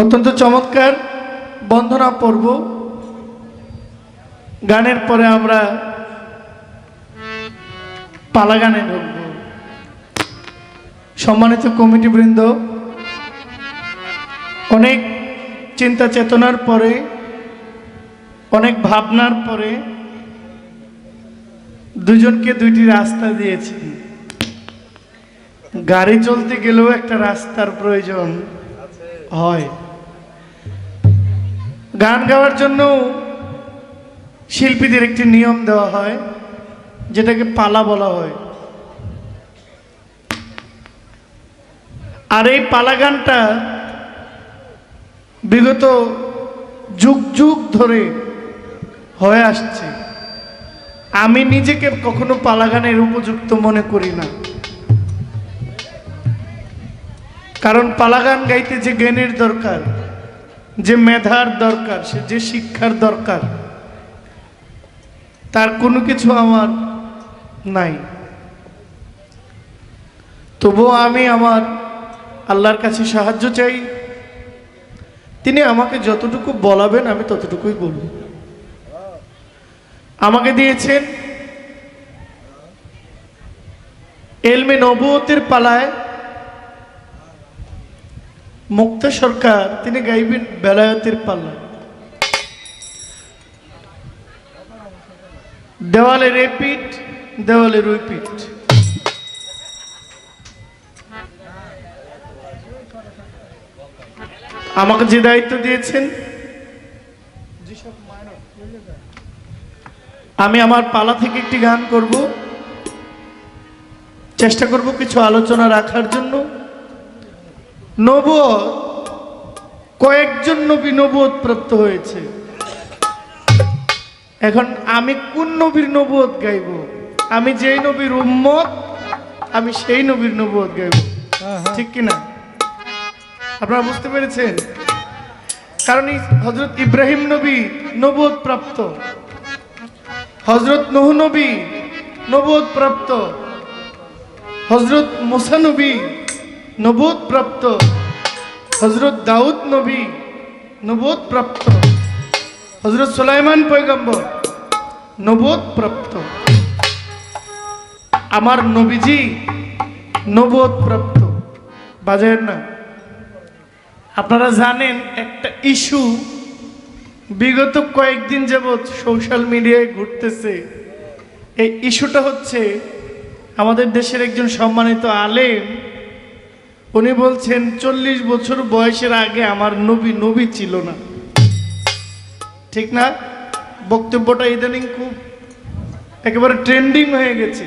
অত্যন্ত চমৎকার বন্দনা পর্ব। গানের পরে আমরা পালা গানে ঢুকব। সম্মানিত কমিটি বৃন্দ, অনেক চিন্তা চেতনার পরে, অনেক ভাবনার পরে দুজনকে দুইটি রাস্তা দিয়েছি। গাড়ি চলতে গেলেও একটা রাস্তার প্রয়োজন হয়। গান গাওয়ার জন্য শিল্পীদের একটি নিয়ম দেওয়া হয়, যেটাকে পালা বলা হয়। আর এই পালা গানটা বিগত যুগ যুগ ধরে হয়ে আসছে। আমি নিজেকে কখনো পালা গানের উপযুক্ত মনে করি না, কারণ পালা গান গাইতে যে জ্ঞানের দরকার, যে মেধার দরকার, সে যে শিক্ষার দরকার, তার কোনো কিছু আমার নাই। তবুও আমি আমার আল্লাহর কাছে সাহায্য চাই। তিনি আমাকে যতটুকু বলাবেন আমি ততটুকুই বলব। আমাকে দিয়েছেন এলমে নবুয়তের পালায় মুক্তা সরকার, তিনি গাইবেন বেলায়েতের পালা। দেওয়ালে রেপিট, দেওয়ালে রিপিট। আমাকে যে দায়িত্ব দিয়েছেন, আমি আমার পালা থেকে একটি গান করব, চেষ্টা করব কিছু আলোচনা রাখার জন্য। নবুয়ত, কয়েকজন নবী নবুয়ত প্রাপ্ত হয়েছে। এখন আমি কোন নবীর নবুয়ত গাইব? আমি যেই নবীর উম্মত, আমি সেই নবীর নবুয়ত গাইব, ঠিক কিনা? আপনারা বুঝতে পেরেছেন? কারণ হযরত ইব্রাহিম নবী নবুয়ত প্রাপ্ত, হযরত নূহ নবী নবুয়ত প্রাপ্ত, হযরত মুসা নবী নবুয়ত প্রাপ্ত, হযরত দাউদ নবী নবুয়ত প্রাপ্ত, হযরত সুলাইমান পয়গম্বর নবুয়ত প্রাপ্ত। আমার নবীজি নবুয়ত প্রাপ্ত। বাজায়েন না? আপনারা জানেন একটা ইস্যু বিগত কয়েকদিন যাবৎ সোশ্যাল মিডিয়ায় ঘুরতেছে। এই ইস্যুটা হচ্ছে, আমাদের দেশের একজন সম্মানিত আলেম, উনি বলছেন 40 বছর বয়সের আগে আমার নবী নবী ছিল না। ঠিক না? বক্তব্যটা ইদানিং খুব একেবারে ট্রেন্ডিং হয়ে গেছে।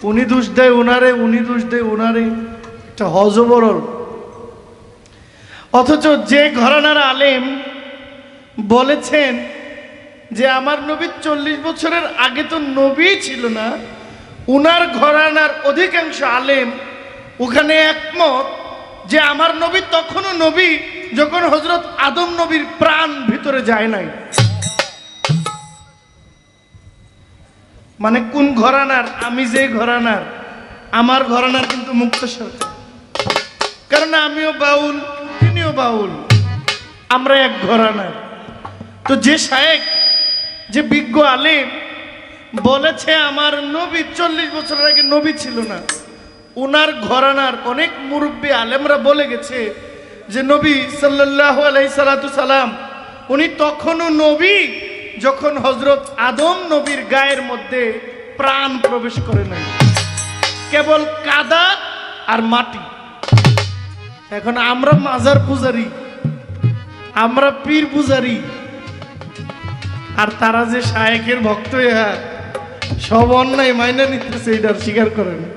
উনি দোষ দেয় ওনারে, উনি দোষ দেয় ওনারে, একটা হজবরল। অথচ যে ঘরানার আলেম বলেছেন যে আমার নবী 40 বছরের আগে তো নবী ছিল না, উনার ঘরানার অধিকাংশ আলেম ওখানে একমত যে আমার নবী তখনও নবী যখন হযরত আদম নবীর প্রাণ ভিতরে যায় নাই। মানে কোন ঘরানার? আমি যে ঘরানার, আমার ঘরানার কিন্তু মুক্তা সরকার। কারণ আমিও বাউল, তিনিও বাউল, আমরা এক ঘরানার। তো যে শায়েখ, যে বিজ্ঞ আলেম বলেছে আমার নবী 40 বছরের আগে নবী ছিল না, উনার ঘরানার অনেক মুরব্বী আলেমরা বলে গেছে যে নবী সাল্লাল্লাহু আলাইহি সাল্লাতু সালাম উনি তখনও নবী যখন হযরত আদম নবীর গায়ের মধ্যে প্রাণ প্রবেশ করে নাই, কেবল কাদা আর মাটি। এখন আমরা মাজার পূজারি, আমরা পীর পূজারি, আর তারা যে শায়েখের ভক্ত, সব অন্যায় মাইনা নিতেছে, এটার স্বীকার করে না।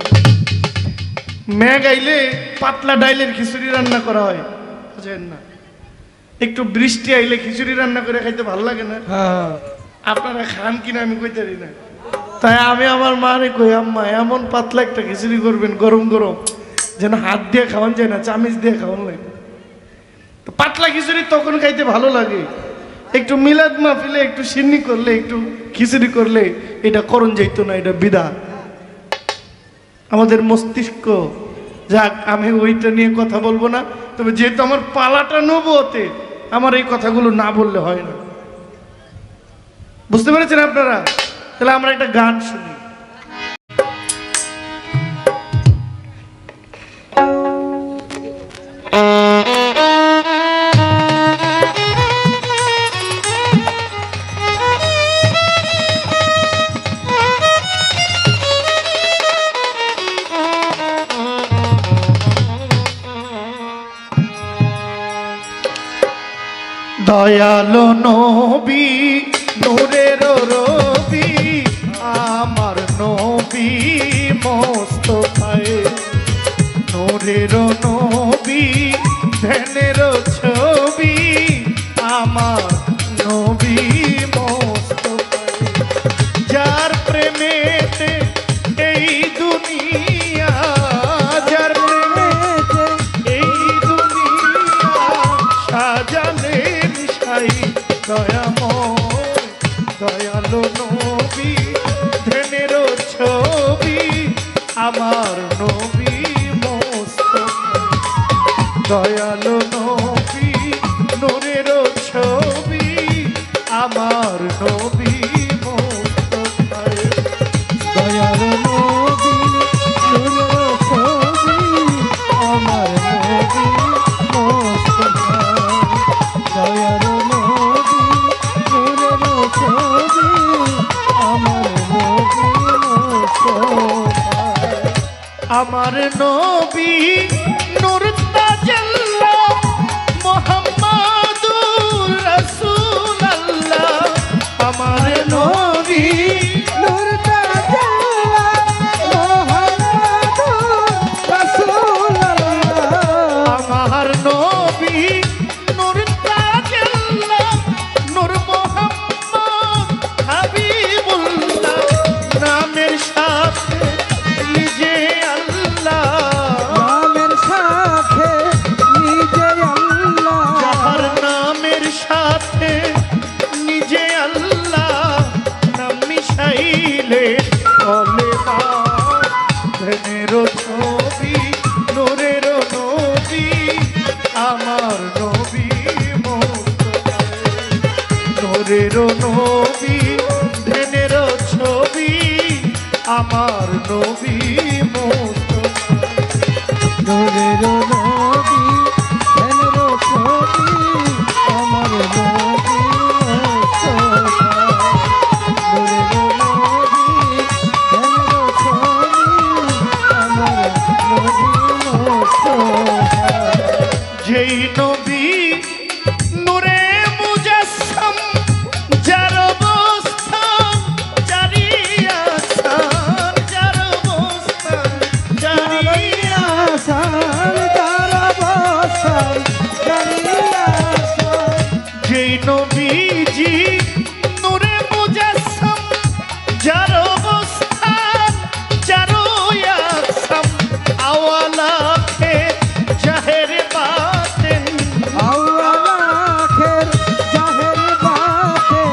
মেঘ আইলে পাতলা ডাইলের খিচুড়ি রান্না করা হয়, বুঝেন না? একটু বৃষ্টি আইলে খিচুড়ি রান্না করে খাইতে ভালো লাগে না? আপনারা খান কিনা আমি কইতে পারি না। তাই আমি আমার মারে কই, আম্মা এমন পাতলা একটা খিচুড়ি করবেন গরম গরম, যেন হাত দিয়ে খাওয়ান যায় না, চামিচ দিয়ে খাওয়ান লাগে। তো পাতলা খিচুড়ি তখন খাইতে ভালো লাগে। একটু মিলাদ মাহফিলে একটু সিন্নি করলে, একটু খিচুড়ি করলে এটা করণ যাইতো না, এটা বিদআত। আমাদের মস্তিষ্ক যাক, আমি ওইটা নিয়ে কথা বলবো না। তবে যেহেতু আমার পালাটা নবুয়তে, আমার এই কথাগুলো না বললে হয় না। বুঝতে পেরেছেন আপনারা? তাহলে আমরা একটা গান শুনি। দয়ালো নবী নূরের রবি, আমার নবী মোস্তফায়ে, নূরের নবী ধ্যানের ছবি, আমার নবী মোস্তফায়ে, যার প্রেমেতে এই দুনিয়া, যার প্রেমেতে এই দুনিয়া সাজালেন সাই দয়াময়, দয়ালো নবী ধ্যানের ছবি, আমার নবী মোস্তফায়ে, দয়ালো নবী নূরের ছবি, আমার নবী মোস্তফায়ে, দয়ার নবী নূরের ছবি, আমার নবী মোস্তফা। দয়ার নবী নূরের ছবি, আমার নবী মোস্তফা। আমার নবী নূর তাজাল্লা মুহাম্মাদুর রাসূলুল্লাহ, আমার নবী নূর তাজাল্লা মুহাম্মাদুর রাসূলুল্লাহ। আমার নবী নূর তাজাল্লা নূর মুহাম্মদ হাবিবুল্লাহ, নামের সাথে নিজে আল্লাহ, নামের সাথে নিজে আল্লাহ, যাহার নামের সাথে নিজে আল্লাহ নাম মিশাইলে বলে ধ্যানের ছবি, নূরের নবী, আমার নবী মোস্তফায়ে, নূরের নবী ধ্যানের ছবি, আমার নবী মোস্তফায়ে, নূরের নবী ধ্যানের ছবি, আমার নবী মোস্তফা। নূরের নবী ধ্যানের ছবি, আমার নবী মোস্তফা। যেই নবী নূরে মুজাসসাম, যার অবস্থান জারি আসান, যার অবস্থান জারি আসান, তার অবস্থান জানিয়া আসান। যেই নবীজি নূরে মুজাসসাম, যার অবস্থান জারো আসাম, আওয়ালাখে জাহের বাতেন, আওয়ালাখের জাহের বাতেন,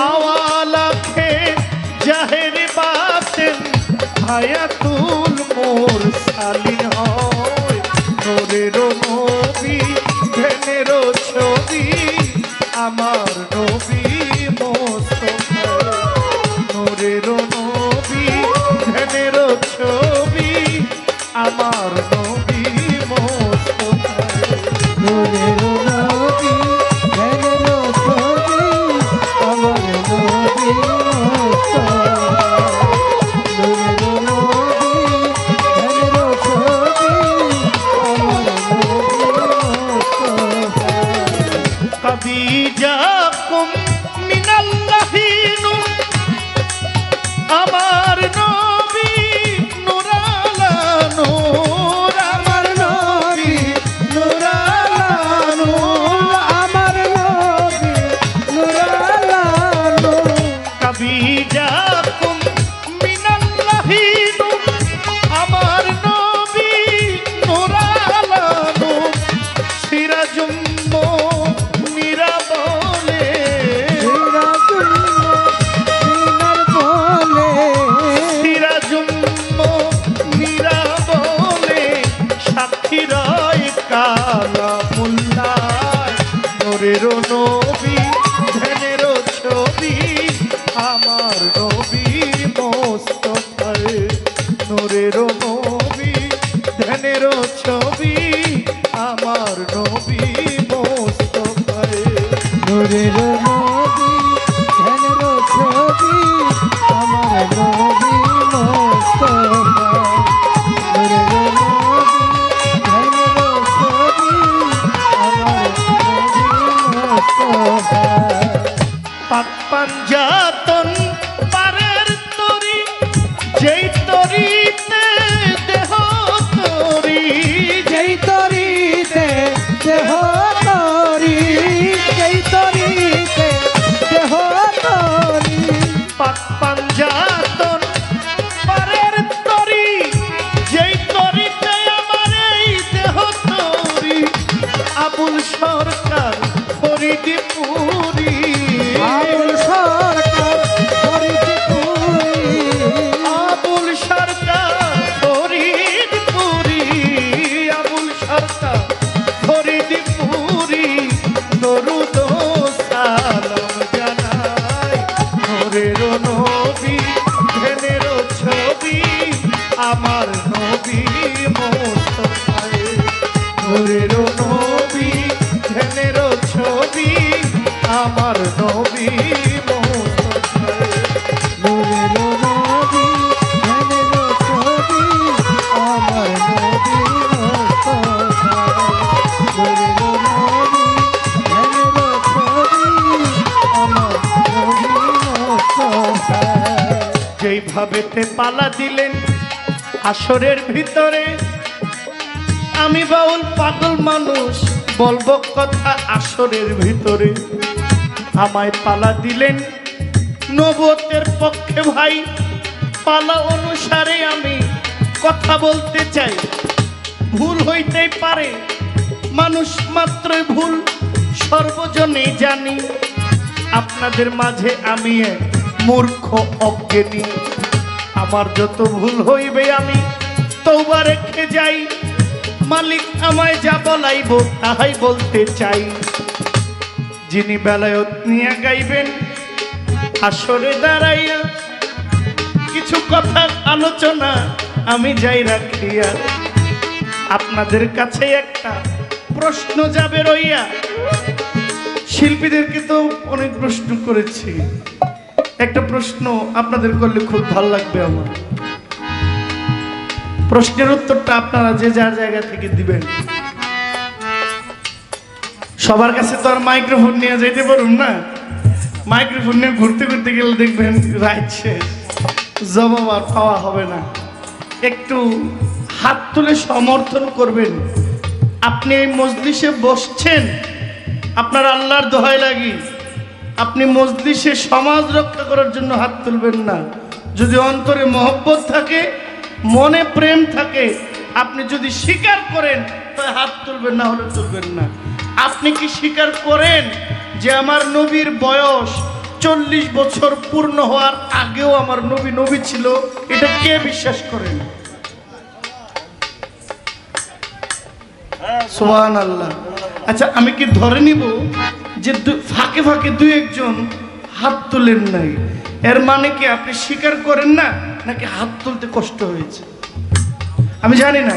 আওয়ালাখে জাহের বাতেন, হায়াতুল মুরসালিন হয়, নূরের নবী ধ্যানের ছবি, আমার নবী মোস্তফায়ে, নূরের নবী ধ্যানের ছবি, আমার নবী মোস্তফায়ে, নূরের নবী ধ্যানের ছবি, আমার নবী মোস্তফা। নূরের নবী ধ্যানের ছবি, আমার নবী মোস্তফা। কবি যাকুম কালামুল্লাহ নূরের নবী ধ্যানের ছবি আমার নবী মোস্তফা নূরের নবী ধ্যানের ছবি আমার নবী মোস্তফা নূরের নবী ধ্যানের ছবি আমার নবী মোস্তফা নূরের নবী ধ্যানের ছবি আমার নবী মোস্তফা পাক পাঞ্জাতন পারের তরি যেই তরিতে দেহ তরি যেই তরিতে দেহ তরি যেই তরিতে দেহ তরি পাক পাঞ্জাতন পারের তরি যেই তরিতে আমার এই দেহ তরি আবুল সরকার ফরিদপুরি আবুল সরকার ফরিদপুরি আবুল সরকার ফরিদপুরি আবুল সরকার ফরিদপুরি দরুদ ও সালাম জানাই নূরের নবী ধ্যানের ছবি আমার নবী মোস্তফা নূরের নবী ধ্যানের ছবি আমার নবী মোস্তফা নূরের নবী ধ্যানের ছবি আমার নবী মোস্তফা নূরের নবী ধ্যানের ছবি আমার নবী মোস্তফা যেইভাবেতে পালা দিলেন আসরের ভিতরে আমি বাউল পাগল মানুষ বলবো কথা আসরের ভিতরে আমায় পালা দিলেন নবুয়তের পক্ষে ভাই পালা অনুসারে আমি কথা বলতে চাই ভুল হইতেই পারে মানুষ মাত্রই ভুল সর্বজনেই জানি আপনাদের মাঝে আমি এক মূর্খ অজ্ঞানী আমার যত ভুল হইবে আমি তওবা রেখে যাই মালিক আমায় যা বলাইব তাহাই বলতে চাই যিনি বেলায়ত নিয়ে গাইবেন আসরে দাঁড়াইয়া কিছু কথা আলোচনা আমি যাই রাখিয়া আপনাদের কাছে একটা প্রশ্ন যাবে রইয়া শিল্পীদেরকে তো অনেক প্রশ্ন করেছি একটা প্রশ্ন আপনাদের করলে খুব ভালো লাগবে আমার প্রশ্নের উত্তরটা আপনারা যে যার জায়গা থেকে দিবেন সবার কাছে তো আর মাইক্রোফোন নিয়ে যেতে পারুন না মাইক্রোফোন নিয়ে ঘুরতে ঘুরতে গেলে দেখবেন রাত শেষ জবাব আর পাওয়া হবে না একটু হাত তুলে সমর্থন করবেন আপনি এই মজলিসে বসছেন আপনার আল্লাহর দোহাই লাগি আপনি মজলিসে সমাজ রক্ষা করার জন্য হাত তুলবেন না যদি অন্তরে মহব্বত থাকে মনে প্রেম থাকে আপনি যদি স্বীকার করেন তাহলে হাত তুলবেন না হলে তুলবেন না আপনি কি স্বীকার করেন যে আমার নবীর বয়স 40 বছর পূর্ণ হওয়ার আগেও আমার নবী নবী ছিল এটা কে বিশ্বাস করেন সুবহানাল্লাহ আচ্ছা আমি কি ধরে নিব যে ফাঁকে ফাঁকে দুই একজন হাত তুলেন নাই এর মানে কি আপনি স্বীকার করেন না নাকি হাত তুলতে কষ্ট হয়েছে আমি জানি না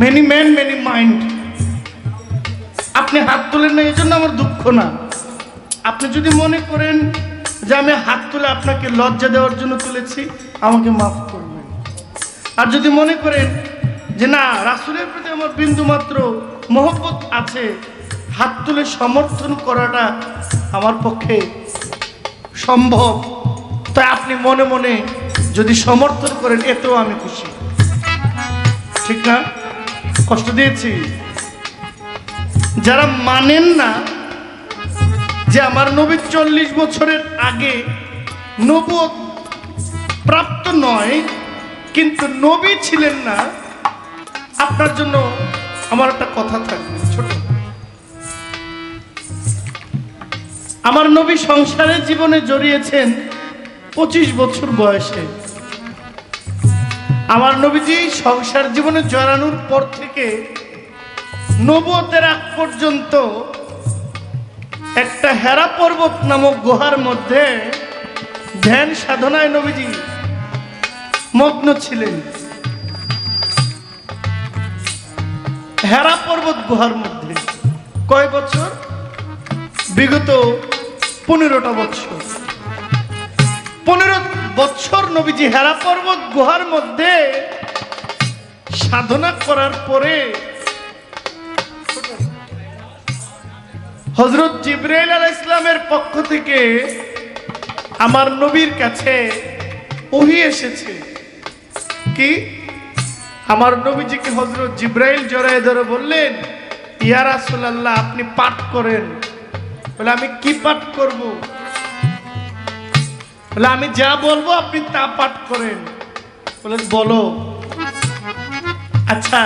মেনি ম্যান মেনি মাইন্ড আপনি হাত তুলেন না এই জন্য আমার দুঃখ না আপনি যদি মনে করেন যে আমি হাত তুলে আপনাকে লজ্জা দেওয়ার জন্য তুলেছি আমাকে মাফ করবেন আর যদি মনে করেন যে না রাসূলের প্রতি আমার বিন্দু মাত্র মহব্বত আছে হাত তুলে সমর্থন করাটা আমার পক্ষে সম্ভব তাই আপনি মনে মনে যদি সমর্থন করেন এতেও আমি খুশি ঠিক না কষ্ট দিয়েছি যারা মানেন না যে আমার নবী 40 বছরের আগে নবুয়ত প্রাপ্ত নয় কিন্তু নবী ছিলেন না আপনার জন্য আমার একটা কথা থাকবে ছোট আমার নবী সংসারের জীবনে জড়িয়েছেন 25 বছর বয়সে আমার নবীজি সংসার জীবনে জড়ানোর পর থেকে নবুয়তের আগ পর্যন্ত একটা হেরা পর্বত নামক গুহার মধ্যে ধ্যান সাধনায় নবীজি মগ্ন ছিলেন। হেরা পর্বত গুহার মধ্যে কয় বছর? বিগত 15টা বছর। 15 বছর নবীজি হেরা পর্বত গুহার মধ্যে সাধনা করার পরে হযরত জিবরাইল আলাইহিস সালামের পক্ষ থেকে আমার নবীর কাছে ওহী এসেছে। কি? আমার নবীজিকে হযরত জিবরাইল জড়ায় ধরে বললেন, ইয়া রাসূলুল্লাহ, আপনি পাঠ করেন। বলে, আমি কি পাঠ করব? বলে, আমি যা বলবো আপনি তা পাঠ করেন। বলে, বলো। আচ্ছা,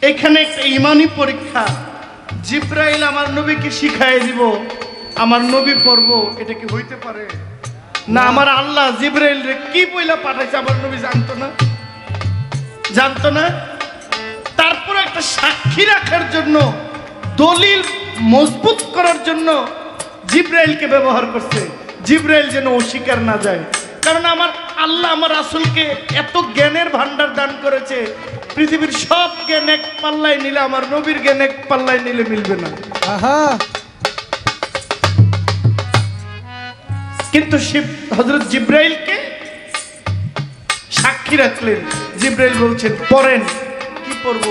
এখানে একটা ঈমানি পরীক্ষা। জিবরাইল আমার নবীকে শিখাই দিব, আমার নবী পড়ব, এটা কি হইতে পারে? না, আমার আল্লাহ জিবরাইল রে কি বইলা পাঠাইছে আমার নবী জানতো না, জানতো না। তারপর একটা সাক্ষী রাখার জন্য, দলিল মজবুত করার জন্য জিবরাইলকে ব্যবহার করছে, জিবরাইল যেন অস্বীকার না যায়। কারণ আমার আল্লাহ আমার রাসূলকে এত জ্ঞানের ভান্ডার দান করেছে, পৃথিবীর সব জ্ঞান এক পাল্লায় নিলে আমার নবীর জ্ঞান এক পাল্লায় নিলে মিলবে না। কিন্তু হযরত জিবরাইলকে সাক্ষী রাখলেন। জিবরাইল বলছেন, পড়েন। কি পড়ব?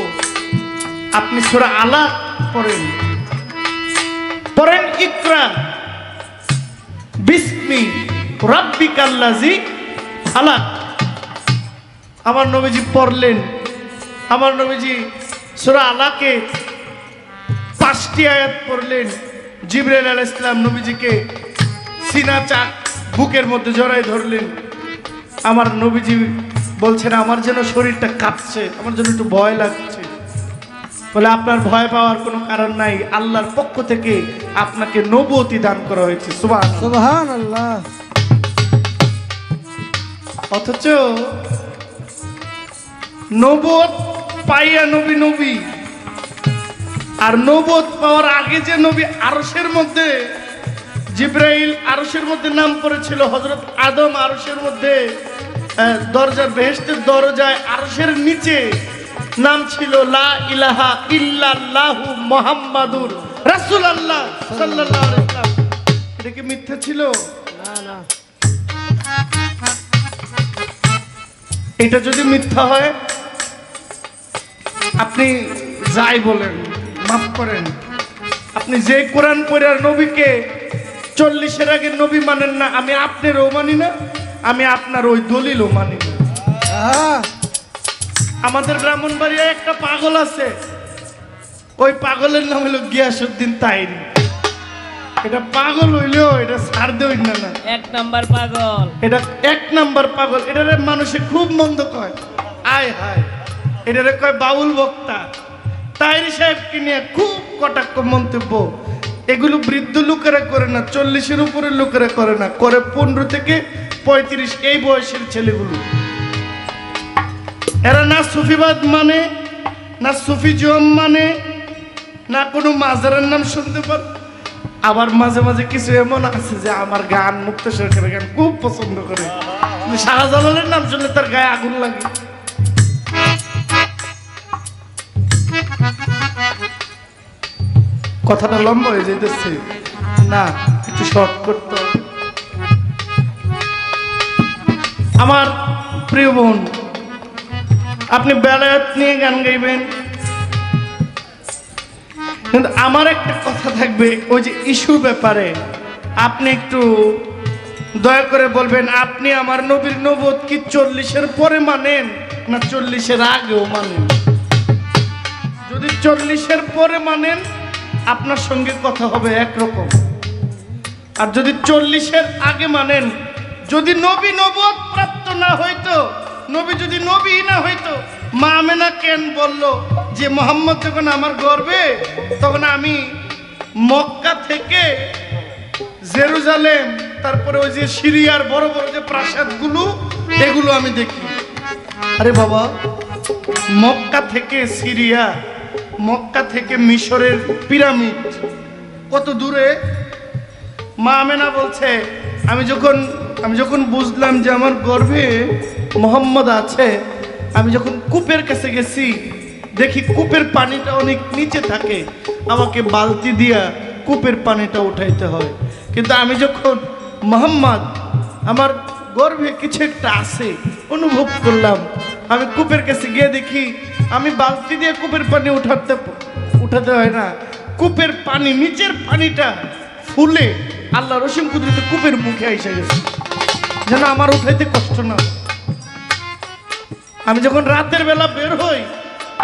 আপনি সূরা আলাক পড়েন। পড়েন, ইকরা বিসমি রাব্বিকাল্লাযী খালাক। আমার নবীজি পড়লেন। আমার নবীজি সূরা আলাকে 5টি আয়াত পড়লেন। জিবরাইল আলাইহিস সালাম নবীজিকে সিনা চাক বুকের মধ্যে জড়ায় ধরলেন। আমার নবীজি বলছেন, আমার যেন শরীরটা কাঁপছে, আমার যেন একটু ভয় লাগছে। বলে, আপনার ভয় পাওয়ার কোনো কারণ নাই, আল্লাহর পক্ষ থেকে আপনাকে নবুয়তি দান করা হয়েছে। সুবহানাল্লাহ। অথচ নবুয়ত পাইয়া নবী নবী, আর নবুয়ত পাওয়ার আগে যে নবী আরশের মধ্যে, জিবরাইল আরশের মধ্যে নাম পড়েছিল, হযরত আদম আরশের মধ্যে দরজা, বেহেশতের দরজায় আরশের নিচে নাম ছিল লা ইলাহা ইল্লাল্লাহু মুহাম্মাদুর রাসূলুল্লাহ সাল্লাল্লাহু আলাইহি ওয়াসাল্লাম। এটা কি মিথ্যা ছিল? না না। এটা যদি মিথ্যা হয়, আপনি যাই বলেন, মাফ করেন, আপনি যে কোরআন পড়ে নবীকে 40-এর আগে নবী মানেন না, আমি আপনারও মানি না, আমি আপনার ওই দলিলও মানি না। আমাদের ব্রাহ্মণবাড়িয়ায় একটা পাগল আছে, ওই পাগলের নাম হলো গিয়াসউদ্দিন তাইরি। এটা পাগল হইলেও এটা ছাড় দেই না, না 1 নাম্বার পাগল। এটা 1 নাম্বার পাগল। এটারে মানুষে খুব মন্দ কয়, আয় হায়, এটারে কয় বাউল বক্তা। তাইরি সাহেবকে নিয়ে খুব কটাক্ষ মন্তব্য। এগুলো বৃদ্ধ লোকেরা করে না, 40-এর উপরের লোকেরা করে না, করে 15 থেকে 35 এই বয়সের ছেলেগুলো। এরা না সুফিবাদ মানে, না সুফিজম মানে, না কোনো মাজারের নাম শুনতে পারে। আবার মাঝে মাঝে কিছু এমন আছে যে আমার গান, মুক্ত সরকারের গান খুব পছন্দ করে, শাহজালালের নাম শুনলে তার গায়ে আগুন লাগে। কথাটা লম্বা হয়ে যেতেছে, না একটু শর্ট করতে হবে। আমার প্রিয় বোন, আপনি বেলায়েত নিয়ে গান গাইবেন, কিন্তু আমার একটা কথা থাকবে, ওই যে ইস্যুর ব্যাপারে আপনি একটু দয়া করে বলবেন, আপনি আমার নবীর নবুয়ত কি 40-এর পরে মানেন না 40-এর আগেও মানেন? যদি 40-এর পরে মানেন, আপনার সঙ্গে কথা হবে একরকম। আর যদি 40-এর আগে মানেন, যদি নবী নবুয়ত প্রাপ্ত না হইতো, নবী যদি নবী না হইতো, মা আমেনা কেন বলল যে মোহাম্মদ যখন আমার গর্ভে, তখন আমি মক্কা থেকে জেরুজালেম, তারপরে ওই যে সিরিয়ার বড় বড় যে প্রাসাদগুলো, এগুলো আমি দেখি। আরে বাবা, মক্কা থেকে সিরিয়া, মক্কা থেকে মিশরের পিরামিড কত দূরে। মা আমেনা বলছে, আমি যখন বুঝলাম যে আমার গর্ভে মোহাম্মদ আছে, আমি যখন কূপের কাছে গেছি, দেখি কূপের পানিটা অনেক নিচে থাকে, আমাকে বালতি দিয়া কূপের পানিটা উঠাইতে হয়। কিন্তু আমি যখন মোহাম্মদ আমার গর্ভে কিছু একটা আছে অনুভব করলাম, আমি কূপের কাছে গিয়ে দেখি আমি বালতি দিয়ে কূপের পানি উঠাতে হয় না, কূপের পানি, নিচের পানিটা ফুলে আল্লাহ রসিম কুদরতে কূপের মুখে এসে গেছে, যেন আমার উঠাইতে কষ্ট না। আমি যখন রাতের বেলা বের হই,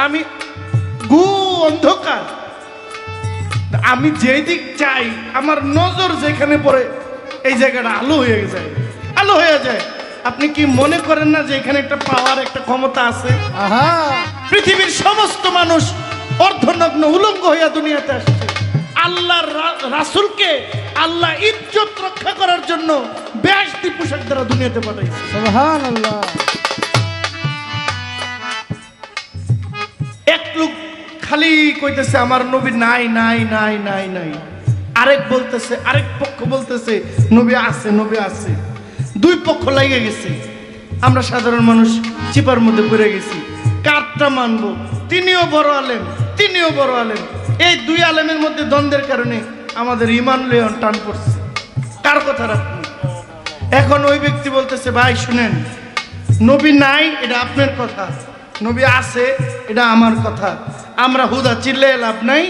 আমি অন্ধকার, আমি যেই দিক চাই আমার নজর যেখানে পড়ে এই জায়গাটা আলো হয়ে যায়, আলো হয়ে যায়। আপনি কি মনে করেন না যে এখানে একটা পাওয়ার, একটা ক্ষমতা আছে? আহা, পৃথিবীর সমস্ত মানুষ অর্ধনগ্ন উলঙ্গ হইয়া দুনিয়াতে আসছে, আল্লাহর রাসূলকে আল্লাহ ইজ্জত রক্ষা করার জন্য বেশটি পোশাক দ্বারা দুনিয়াতে পাঠাইছে। সুবহানাল্লাহ। এক লোক খালি কইতেছে আমার নবী নাই নাই নাই নাই নাই, আরেক বলতেছে, আরেক পক্ষ বলতেছে নবী আছে, নবী আছে। দুই পক্ষ লাগে গেছে, আমরা সাধারণ মানুষ চিপার মধ্যে পড়ে গেছি, কারটা মানবো? তিনিও বড় আলেম, তিনিও বড় আলেম, এই দুই আলেমের মধ্যে দ্বন্দ্বের কারণে আমাদের ইমান লেয়ন টান পড়ছে, কার কথা রাখবেন? এখন ওই ব্যক্তি বলতেছে ভাই শুনেন, নবী নাই এটা আপনার কথা, নবী আছে এটা আমার কথা, আমরা হুদা চিল্লে লাভ নাই,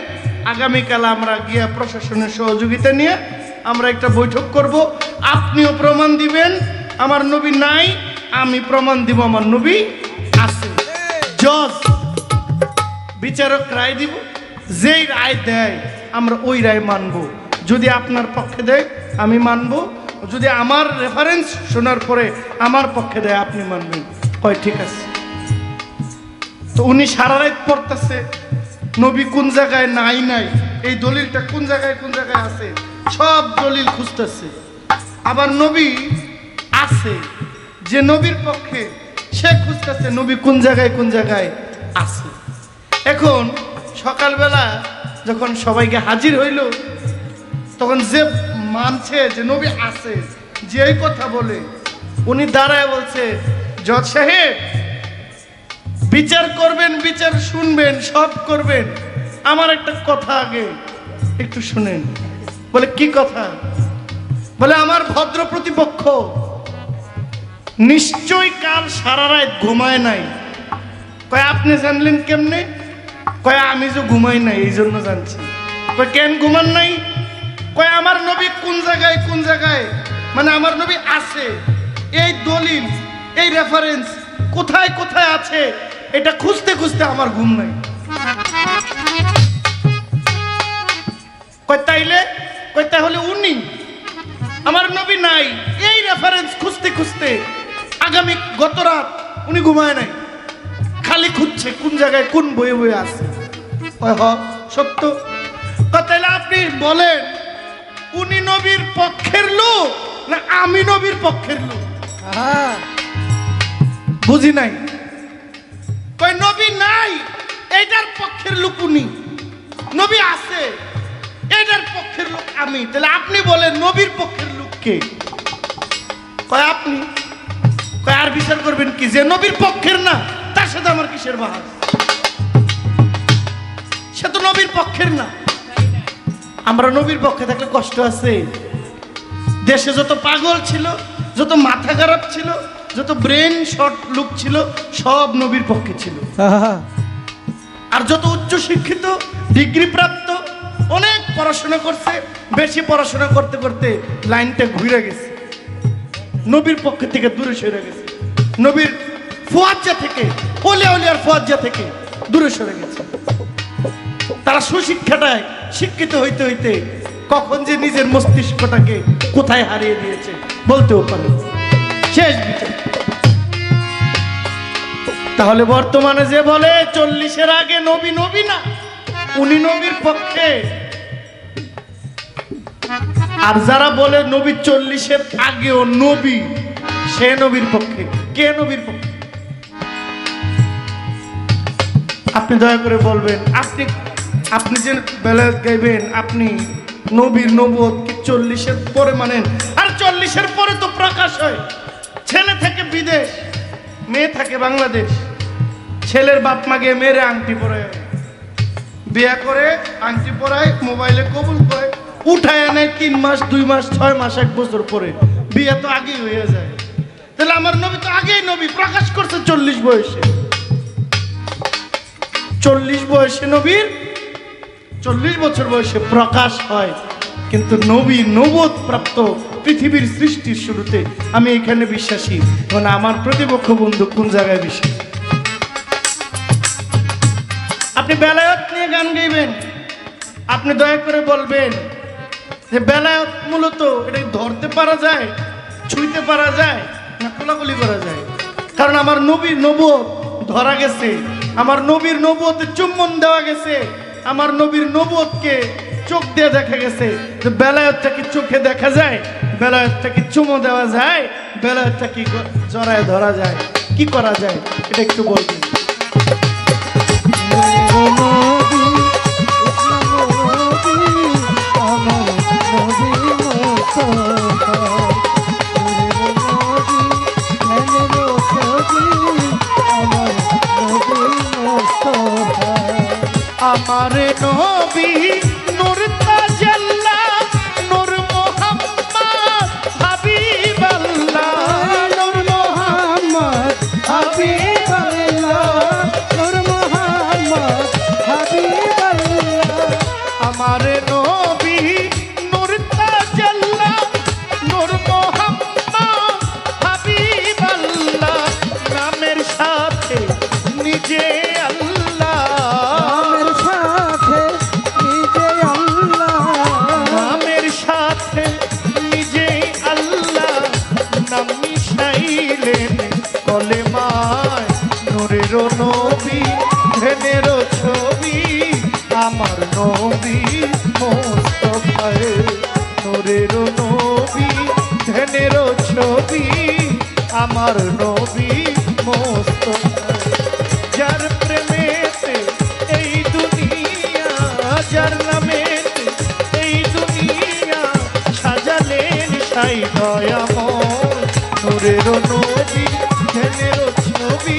আগামীকাল আমরা গিয়া প্রশাসনের সহযোগিতা নিয়ে আমরা একটা বৈঠক করব, আপনিও প্রমাণ দিবেন আমার নবী নাই, আমি প্রমাণ দিব আমার নবী আছে। জজ বিচারক রায় দিব, যেই রায় দেয় আমরা ওই রায় মানব, যদি আপনার পক্ষে দেয় আমি মানব, যদি আমার রেফারেন্স শোনার পরে আমার পক্ষে দেয় আপনি মানবেন। কয় ঠিক আছে। তো উনি সারা রাত পড়তেছে নবী কোন জায়গায় নাই নাই, এই দলিলটা কোন জায়গায় আছে, সব দলিল খুঁজতেছে। আবার নবী আছে, যে নবীর পক্ষে সে খুঁজতেছে নবী কোন জায়গায় আছে। এখন সকালবেলা যখন সবাইকে হাজির হইল, তখন যে মানছে যে নবী আছে, যে কথা বলে, উনি দাঁড়ায় বলছে জজ সাহেব বিচার করবেন, বিচার শুনবেন, সব করবেন, আমার একটা কথা আগে একটু শুনেন। বলে কি কথা? বলে আমার ভদ্র প্রতিপক্ষ নিশ্চয়ই কাল সারা রাত ঘুমায় নাই। কয় আপনি জানলেন কেমনে? কয় আমি যে ঘুমাই নাই এই জন্য জানছি। কয় কেন ঘুমান নাই? কয় আমার নবী কোন জায়গায় মানে আমার নবী আছে, এই দলিল, এই রেফারেন্স কোথায় কোথায় আছে এটা খুঁজতে খুঁজতে আমার ঘুম নাই। কয় তাইলে? কয় তাহলে উনি আমার নবী নাই, এই রেফারেন্স খুঁজতে খুঁজতে গত রাত উনি ঘুমায় নাই, খালি খুঁজছে কোন জায়গায় কোন বইয়ে আছে। কয় হ সত্য। কয় তাইলে আপনি বলেন উনি নবীর পক্ষের লোক না আমি নবীর পক্ষের লোক? আহা, বুঝি নাই। কয় নবী নাই এইটার পক্ষের লোক উনি, নবী আছে এইটার পক্ষের লোক আমি। তাহলে আপনি বলেন নবীর পক্ষের লোক কে? কয় আপনি। কয় আর বিচার করবেন কি? যে নবীর পক্ষের না তার সাথে আমার কিসের বাহাস? সে তো নবীর পক্ষের না। আমরা নবীর পক্ষে থাকলে কষ্ট আছে। দেশে যত পাগল ছিল, যত মাথা খারাপ ছিল, যত ব্রেন শর্ট লোক ছিল, সব নবীর পক্ষে ছিল। আহা, আর যত উচ্চ শিক্ষিত, ডিগ্রি প্রাপ্ত, অনেক পড়াশোনা করছে, বেশি পড়াশোনা করতে করতে লাইনটা ঘুরে গেছে, নবীর পক্ষ থেকে দূরে সরে গেছে, নবীর ফুয়াজ্জা থেকে, ওলিয়ার ফুয়াজ্জা থেকে দূরে সরে গেছে। তারা সুশিক্ষাটায় শিক্ষিত হইতে হইতে কখন যে নিজের মস্তিষ্কটাকে কোথায় হারিয়ে দিয়েছে বলতেও পারে। শেষ বিচার। তাহলে বর্তমানে যে বলে 40-এর আগে নবী নবী না, উনি নবীর পক্ষে। আর যারা বলে নবী 40-এর আগেও নবী, সে নবীর পক্ষে। কে নবীর পক্ষে? আপনি দয়া করে বলবেন, আপনি আপনি যে বেলায়েত গাইবেন, আপনি নবীর নবুয়ত কি 40-এর পরে মানেন? আর 40-এর পরে তো প্রকাশ হয়। ছেলে থেকে বিদেশ, মেয়ে থাকে বাংলাদেশ। ছেলের বাপ মা গিয়ে মেয়েরে আংটি পরায়, বিয়া করে আংটি পরায়, মোবাইলে কবুল করে, উঠায় আনে 3 মাস 2 মাস 6 মাস 1 বছর পরে। বিয়া তো আগেই হয়ে যায়। তাহলে আমার নবী তো আগেই নবী প্রকাশ করছে 40 বয়সে। 40 বয়সে নবীর 40 বছর বয়সে প্রকাশ হয়। কিন্তু নবী নবুয়ত প্রাপ্ত পৃথিবীর সৃষ্টির শুরুতে। আমি এখানে বিশ্বাসী, মানে আমার প্রতিপক্ষ বন্ধু কোন জায়গায় বিশ্বাসী? আপনি বেলায়েত নিয়ে গান গাইবেন, আপনি দয়া করে বলবেন যে বেলায়েত মূলত এটা ধরতে পারা যায়, ছুঁইতে পারা যায় না কোলাকুলি করা যায়? কারণ আমার নবীর নবুয়ত ধরা গেছে, আমার নবীর নবুয়তে চুম্বন দেওয়া গেছে, আমার নবীর নবুয়তকে চোখ দিয়ে দেখা গেছে। যে বেলায়েতটা কি চোখে দেখা যায়? বেলায়েতটা কি চুমো দেওয়া যায়? বেলায়েতটা কি জড়ায় ধরা যায়? কি করা যায় এটা একটু বলবেন। আমারে নবী নূর তাজাল্লা, নূর মুহাম্মদ হাবিবাল্লাহ, নূর মুহাম্মদ হাবিবাল্লাহ, নূর মুহাম্মদ হাবিবাল্লাহ। আমারে নবী নূর তাজাল্লা, নূর মুহাম্মদ হাবিবাল্লাহ, নামের সাথে নিজে নবী ধনের ছবি আমার নবী মোস্তফায়, নূরের নবী ধনের ছবি আমার নবী মোস্তফায়। যার প্রেমেতে এই দুনিয়া, যার নামেতে এই দুনিয়া সাজালেন সাই দয়াময়, নূরের নবী ধনের ছবি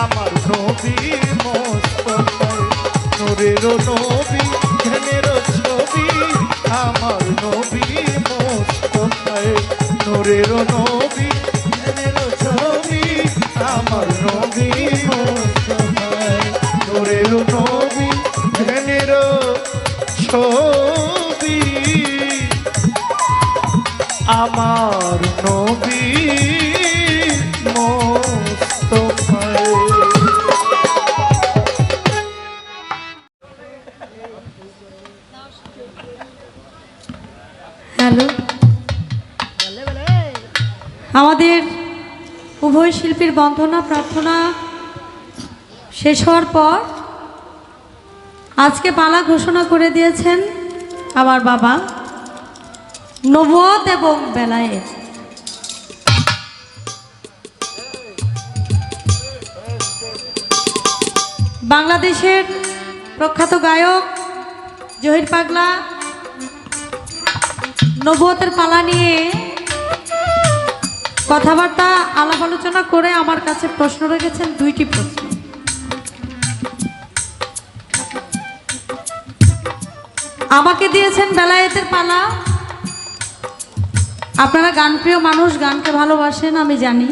আমার নবী মোস্তফায়, নূরের নবী ধনের ছবি আমার নবী মোস্তফায়, নূরের নবী ধনের ছবি আমার নবী মোস্তফায়, নূরের নবী ধনের ছবি আমার নবী মোস্তফায়। হ্যালো, আমাদের উভয় শিল্পীর বন্দনা প্রার্থনা শেষ হওয়ার পর আজকে পালা ঘোষণা করে দিয়েছেন আমার বাবা নবুয়ত এবং বেলায়েত। বাংলাদেশের প্রখ্যাত গায়ক জহির পাগলা নবুয়তের পালা নিয়ে কথাবার্তা আলাপ আলোচনা করে আমার কাছে প্রশ্ন রেখেছেন, 2টি প্রশ্ন। আমাকে দিয়েছেন বেলায়েতের পালা। আপনারা গানপ্রিয় মানুষ, গানকে ভালোবাসেন আমি জানি।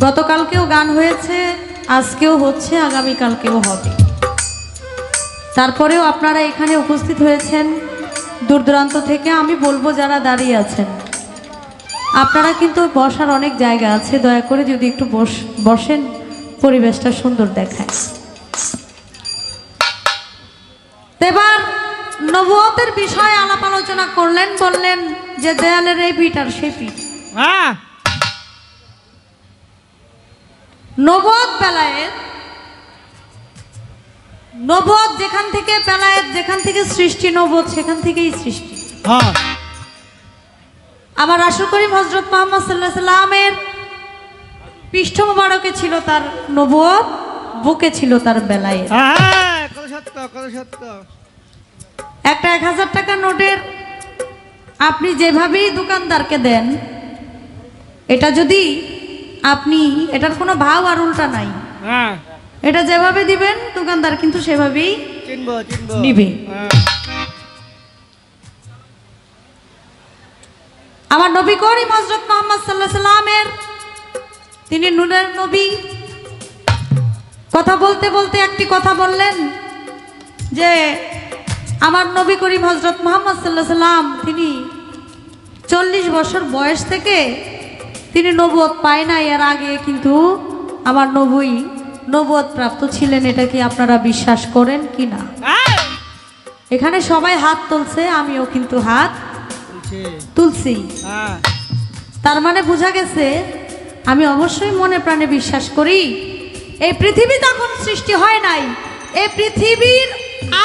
গতকালকেও গান হয়েছে, আজকেও হচ্ছে, আগামীকালকেও হবে। তারপরেও আপনারা এখানে উপস্থিত হয়েছেন দূর দূরান্ত থেকে। আমি বলবো যারা দাঁড়িয়ে আছেন, আপনারা কিন্তু বসার অনেক জায়গা আছে, দয়া করে যদি একটু বসেন, পরিবেশটা সুন্দর দেখায়। এবার নবুয়তের বিষয়ে আলাপ আলোচনা করলেন, বললেন যে দেয়ালের এই পিঠ আর সেই পিঠ। নবুয়ত বেলায়েত, নবুয়ত যেখান থেকে, বেলায়েত যেখান থেকে সৃষ্টি, নবুয়ত সেখান থেকেই সৃষ্টি। আমার রাসূল করিম হযরত মুহাম্মদ সাল্লাল্লাহু আলাইহি সাল্লামের পৃষ্ঠ মোবারকে ছিল তার নবুয়ত, বুকে ছিল তার বেলায়েত। হ্যাঁ, কত সত্য, কত সত্য। একটা 1000 টাকা নোটের আপনি যেভাবেই দোকানদারকে দেন, এটা যদি আপনি, এটার কোনো ভাব আর উল্টা নাই, হ্যাঁ, এটা যেভাবে দিবেন দোকানদার কিন্তু সেভাবেই চিনবো, চিনবো। নিবে। হ্যাঁ। আমার নবী করিম হযরত মুহাম্মদ সাল্লাল্লাহু আলাইহি সাল্লামের, তিনি নূরের নবী। কথা বলতে বলতে একটি কথা বললেন যে আমার নবী করিম হযরত মুহাম্মদ সাল্লাল্লাহু আলাইহি সাল্লাম তিনি 40 বছর বয়স থেকে তিনি নবুয়ত পায় না, এর আগে কিন্তু আমার নবী নবুয়ত প্রাপ্ত ছিলেন। এটা কি আপনারা বিশ্বাস করেন কি না? এখানে সবাই হাত তুলছে, আমিও কিন্তু হাত তুলছি। হ্যাঁ, তার মানে বোঝা গেছে আমি অবশ্যই মনে প্রাণে বিশ্বাস করি এই পৃথিবী তখন সৃষ্টি হয় নাই, এই পৃথিবীর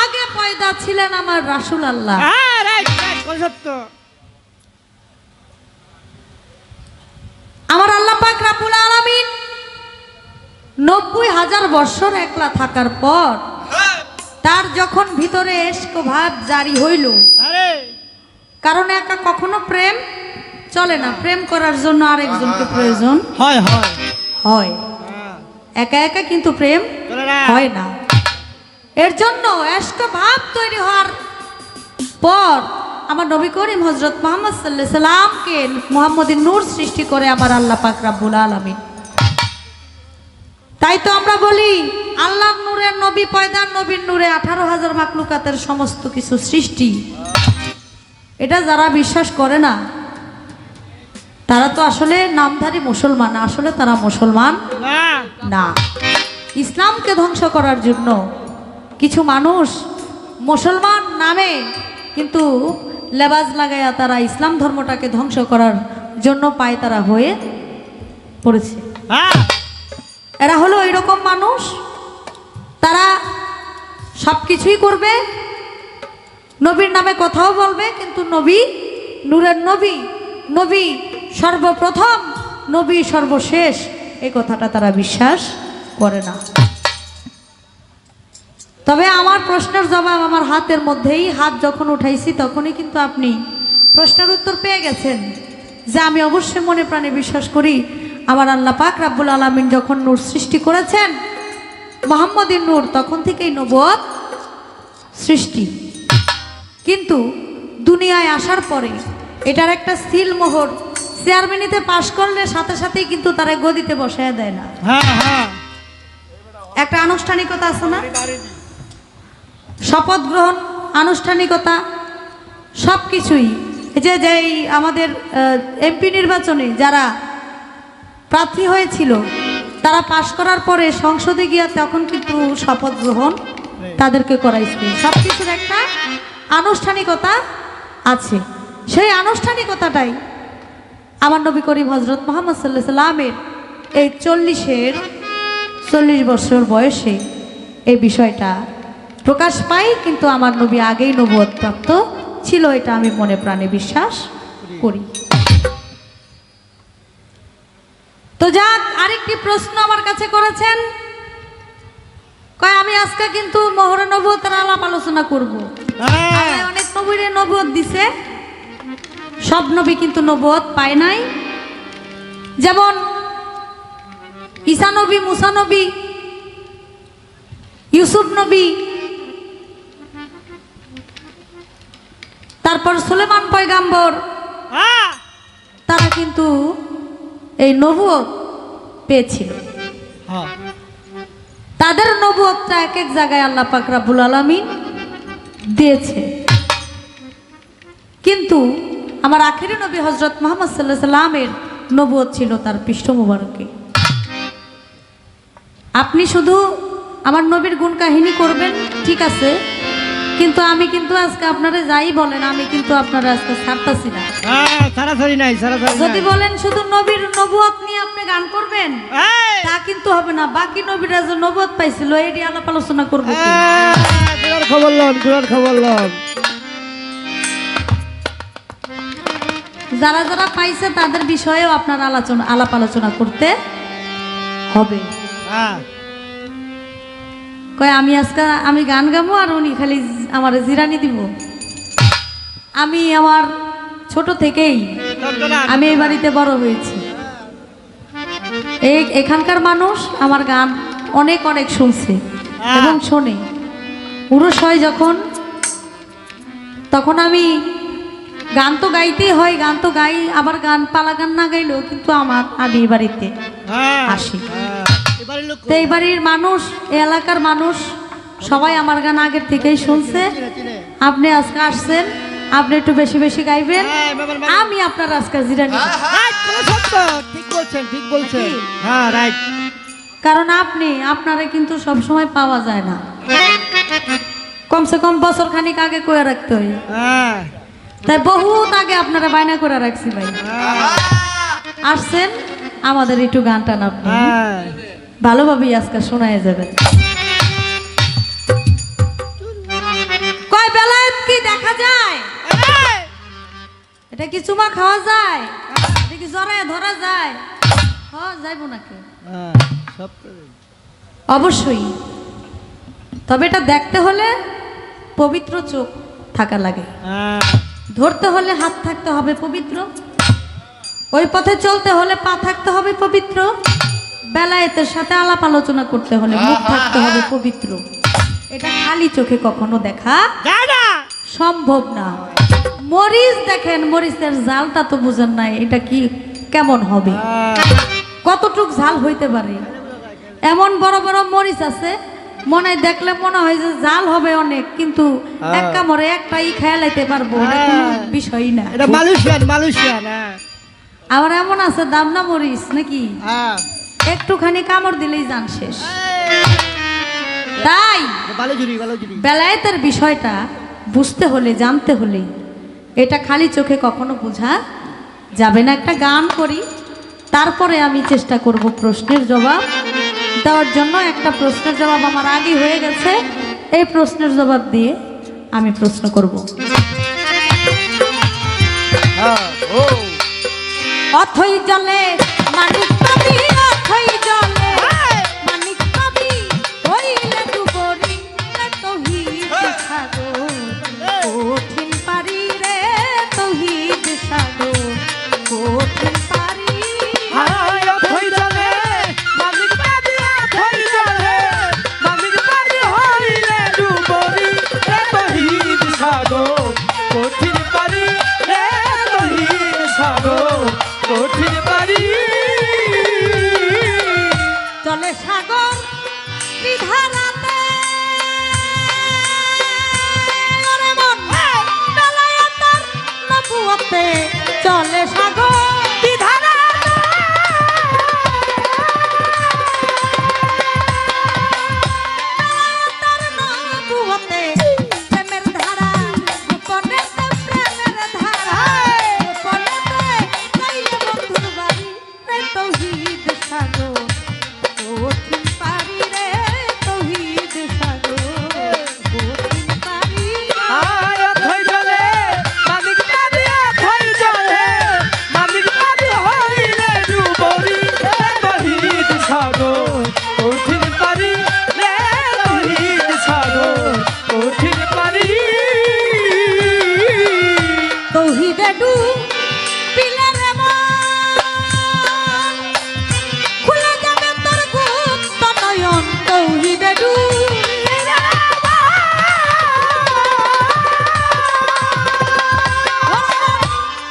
আগে পয়দা ছিলেন আমার রাসূল আল্লাহ। হ্যাঁ, রাইট, রাইট, কত সত্য। আমার আল্লাহ পাক রব্বুল আলামিন 90,000 বছর একলা থাকার পর তার যখন ভিতরে ইশক ভাব জারি হইল, আরে কারণ একা কখনো প্রেম চলে না, প্রেম করার জন্য আরেকজনকে প্রয়োজন হয়, হয়। হয়, হ্যাঁ, একা একা কিন্তু প্রেম চলে না। হয় না। এর জন্য ইশক ভাব তৈরি হওয়ার পর আমার নবী করিম হযরত মুহাম্মদ সাল্লাল্লাহু আলাইহি সাল্লামকে মুহাম্মদী নূর সৃষ্টি করে আমার আল্লাহ পাক রব্বুল আলামিন। তাই তো আমরা বলি আল্লাহর নূরের নবী পয়দা, নবীর নূরে 18,000 মাখলুকাতের সমস্ত কিছু সৃষ্টি। এটা যারা বিশ্বাস করে না তারা তো আসলে নামধারী মুসলমান, আসলে তারা মুসলমান না, না। ইসলামকে ধ্বংস করার জন্য কিছু মানুষ মুসলমান নামে কিন্তু লেবাজ লাগাইয়া তারা ইসলাম ধর্মটাকে ধ্বংস করার জন্য পায় তারা হয়ে পড়েছে। হ্যাঁ, এরা হলো এরকম মানুষ, তারা সব কিছুই করবে, নবীর নামে কথাও বলবে, কিন্তু নবী নূরের নবী, নবী সর্বপ্রথম, নবী সর্বশেষ, এই কথাটা তারা বিশ্বাস করে না। তবে আমার প্রশ্নের জবাব আমার হাতের মধ্যেই, হাত যখন উঠাইছি তখনই কিন্তু আপনি প্রশ্নের উত্তর পেয়ে গেছেন যে আমি অবশ্যই মনে প্রাণে বিশ্বাস করি আমার আল্লাহ পাক রব্বুল আলামিন যখন নূর সৃষ্টি করেছেন মুহাম্মদী নূর, তখন থেকেই নবুয়ত সৃষ্টি। কিন্তু দুনিয়ায় আসার পরে এটার একটা সিল মোহর, চেয়ারম্যানিতে পাশ করলে সাথে সাথেই কিন্তু তারা গদিতে বসায় দেয় না, হ্যাঁ, হ্যাঁ। একটা আনুষ্ঠানিকতা আছে না, শপথ গ্রহণ আনুষ্ঠানিকতা সব কিছুই। যেই আমাদের এমপি নির্বাচনে যারা প্রার্থী হয়েছিল তারা পাশ করার পরে সংসদে গিয়ে তখন কিন্তু শপথ গ্রহণ তাদেরকে করাইছে। সব কিছুর একটা আনুষ্ঠানিকতা আছে, সেই আনুষ্ঠানিকতাটাই আমার নবী করিম হযরত মুহাম্মদ সাল্লাল্লাহু আলাইহি সাল্লামের এই 40 বছর বয়সে এই বিষয়টা প্রকাশ পায়। কিন্তু আমার নবী আগেই নবুয়ত প্রাপ্ত ছিল, এটা আমি মনে প্রাণে বিশ্বাস করি। তো যাক, আরেকটি প্রশ্ন আমার কাছে করেছেন, কয় আমি আজকে কিন্তু মোহরে নবুয়তের আলাপ আলোচনা করব। আগে অনেক নবীরে নবুয়ত দিছে, সব নবী কিন্তু নবুয়ত পায় নাই। যেমন ঈসা নবী, মুসা নবী, ইউসুফ নবী, তারপর সুলেমান পয়গাম্বর, তারা কিন্তু এই নবুয়ত পেয়েছিল। হ্যাঁ, তাদের নবুয়তটা এক এক জায়গায় আল্লাহ পাক রব্বুল আলামিন দিয়েছে। কিন্তু আমার আখেরি নবী হযরত মুহাম্মদ সাল্লাল্লাহু আলাইহি সাল্লামের নবুয়ত ছিল তার পৃষ্ঠ মুবারকে। আপনি শুধু আমার নবীর গুণ কাহিনী করবেন, ঠিক আছে, কিন্তু আমি কিন্তু আজকে আপনারা যাই বলেন আমি কিন্তু আপনারা আজকে ছাড়তাছি না। সারাসারি নাই, সারাসারি যদি বলেন শুধু নবীর নবুয়ত নিয়ে আপনি গান করবেন তা কিন্তু হবে না। বাকি নবীরা যে নবুয়ত পাইছিল এটি আলাপ আলোচনা করবো। খবর লন, ঘুরার খবর লন। যারা যারা পাইছে তাদের বিষয়েও আপনার আলাপ আলোচনা করতে হবে। হ্যাঁ কয় আমি গান গাবো আর উনি খালি আমার জিরানি দিব। আমি আমার ছোট থেকেই আমি এই বাড়িতে বড় হয়েছি। এখানকার মানুষ আমার গান অনেক অনেক শুনছে এবং শোনে। পুরুষ হয় যখন, তখন আমি গান তো গাইতেই হয়, গান তো গাই, আবার গান পালা গান না গাইলেও কিন্তু আমি এই বাড়িতে আসি। তো এই বাড়ির মানুষ, এই এলাকার মানুষ সবাই আমার গান আগের থেকেই শুনছে। আপনি আজকে আসছেন, আপনি একটু বেশি বেশি গাইবেন, আমি আপনার আজকে জিরানি। ঠিক বলছেন, ঠিক বলছেন। হ্যাঁ রাইট। কারণ আপনারা কিন্তু সব সময় পাওয়া যায় না, কমসে কম বছর খানিক আগে করে রাখতে হয়। হ্যাঁ তাই বহুত আগে আপনারা বায়না করে রাখছি ভাই। আসছেন, আমাদের একটু গান টান আপনি হ্যাঁ ভালোভাবেই আজকে শোনায় যাবেন। কয় বেলায় কি দেখা যায়? এটা কি চুমা খাওয়া যায়? এটা কি জড়ায় ধরা যায়? যাইবো নাকি? সব অবশ্যই। তবে এটা দেখতে হলে পবিত্র চোখ থাকা লাগে, ধরতে হলে হাত থাকতে হবে পবিত্র, ওই পথে চলতে হলে পা থাকতে হবে পবিত্র, বেলায়েতের সাথে আলাপ আলোচনা করতে হলে মুখ থাকতে হবে পবিত্র। এটা খালি চোখে কখনো দেখা সম্ভব না। মরিচ দেখেন, মরিচের জালটা তো বুঝেন নাই, এটা কি কেমন হবে, কতটুক ঝাল হইতে পারে। এমন বড় বড় মরিচ আছে, মনে হয় দেখলে মনে হয় যে জাল হবে অনেক, কিন্তু এক কামড়ে একটাই খেয়ালাইতে পারবো, এটা কোনো বিষয়ই না। এটা মালয়েশিয়ান, মালয়েশিয়ান। আবার এমন আছে দামনা মরিচ নাকি, একটুখানি কামড় দিলেই জান শেষ। তাই বেলায়েতের বিষয়টা বুঝতে হলে, জানতে হলে এটা খালি চোখে কখনো বোঝা যাবে না। একটা গান করি, তারপরে আমি চেষ্টা করব প্রশ্নের জবাব দেওয়ার জন্য। একটা প্রশ্নের জবাব আমার আগে হয়ে গেছে, এই প্রশ্নের জবাব দিয়ে আমি প্রশ্ন করব। অথই জলে মানিক পাবি, অথই জলে মানিক পাবি, হইলে ডুবরি তৌহিদ সাগর, কঠিন পারি রে তৌহিদ সাগর, কঠিন পারি। অথই জলে মানিক পাবি, অথই জলে মানিক পাবি, হইলে ডুবরি তৌহিদ সাগর, কঠিন পারি রে তৌহিদ সাগর, কঠিন পারি। চলে সাগর বিধানাতে, ওরে মন বেলায়েতের নবুয়তে, চলে সাগর বিধানাতে, বেলায়েতের নবুয়তে, প্রেমের ধারা গোপনেতে, প্রেমের ধারা গোপনেতে, গাইলে বন্ধুর বাড়ি রে তৌহিদ সাগর, কঠিন পারি রে তৌহিদ সাগর, কঠিন পারি। অথই জলে মানিক পাবি, অথই জলে মানিক পাবি, হইলে ডুবরি তৌহিদ সাগর, কঠিন পারি রে তৌহিদ সাগর, কঠিন পারি। তৌহিদে ডুবিলে রে মন, খুলে যাবে তোর গুপ্ত নয়ন। তৌহিদে ডুবিলে রে মন,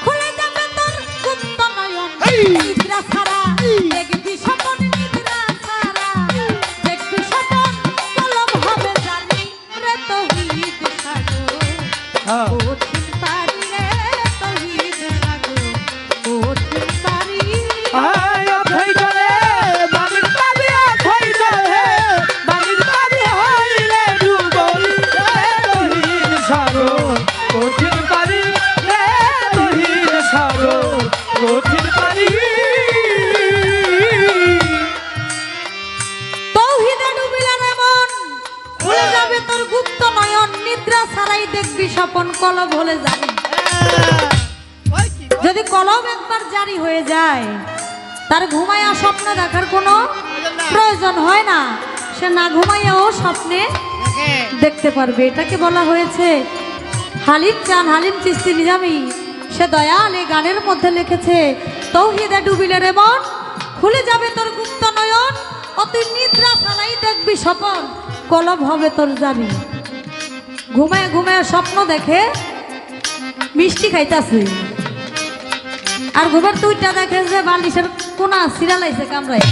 খুলে যাবে তোর গুপ্ত নয়ন। নিদ্রা ছাড়া দেখবি স্বপন, নিদ্রা ছাড়া দেখবি স্বপন, কলম হবে জানি রে তৌহিদ সাগর, কঠিন পারি রে তৌহিদ সাগর, কঠিন পারি। অথই জলে মানিক পাবি, অথই জলে মানিক পাবি, হইলে ডুবরি তৌহিদ সাগর, কঠিন পারি রে তৌহিদ সাগর, কঠিন পারি। তৌহিদে ডুবিলে রে মন, খুলে যাবে তোর গুপ্ত নয়ন। নিদ্রা ছাড়াই দেখবি স্বপন, কলম হলে জানি। যদি কলম একবার জারি হয়ে যায়, তার ঘুমায়া স্বপ্ন দেখার কোনো প্রয়োজন হয় না, সে না ঘুমাইয়াও স্বপ্নে দেখতে পারবে। এটাকে বলা হয়েছে হালিম চান, হালিম চিস্তি নিজামি। সে দয়াল এই গানের মধ্যে লিখেছে, তৌহিদে ডুবিলে রে মন, খুলে যাবে তোর গুপ্ত নয়ন, ও তুই নিদ্রা ছাড়াই দেখবি স্বপন, কলব হবে তোর জানি। ঘুমায় ঘুমায় স্বপ্ন দেখে মিষ্টি খাইতাছে, আর ঘুমের দুইটা দেখে যে বালিশের কোনা সিরালাইছে কামড়ায়।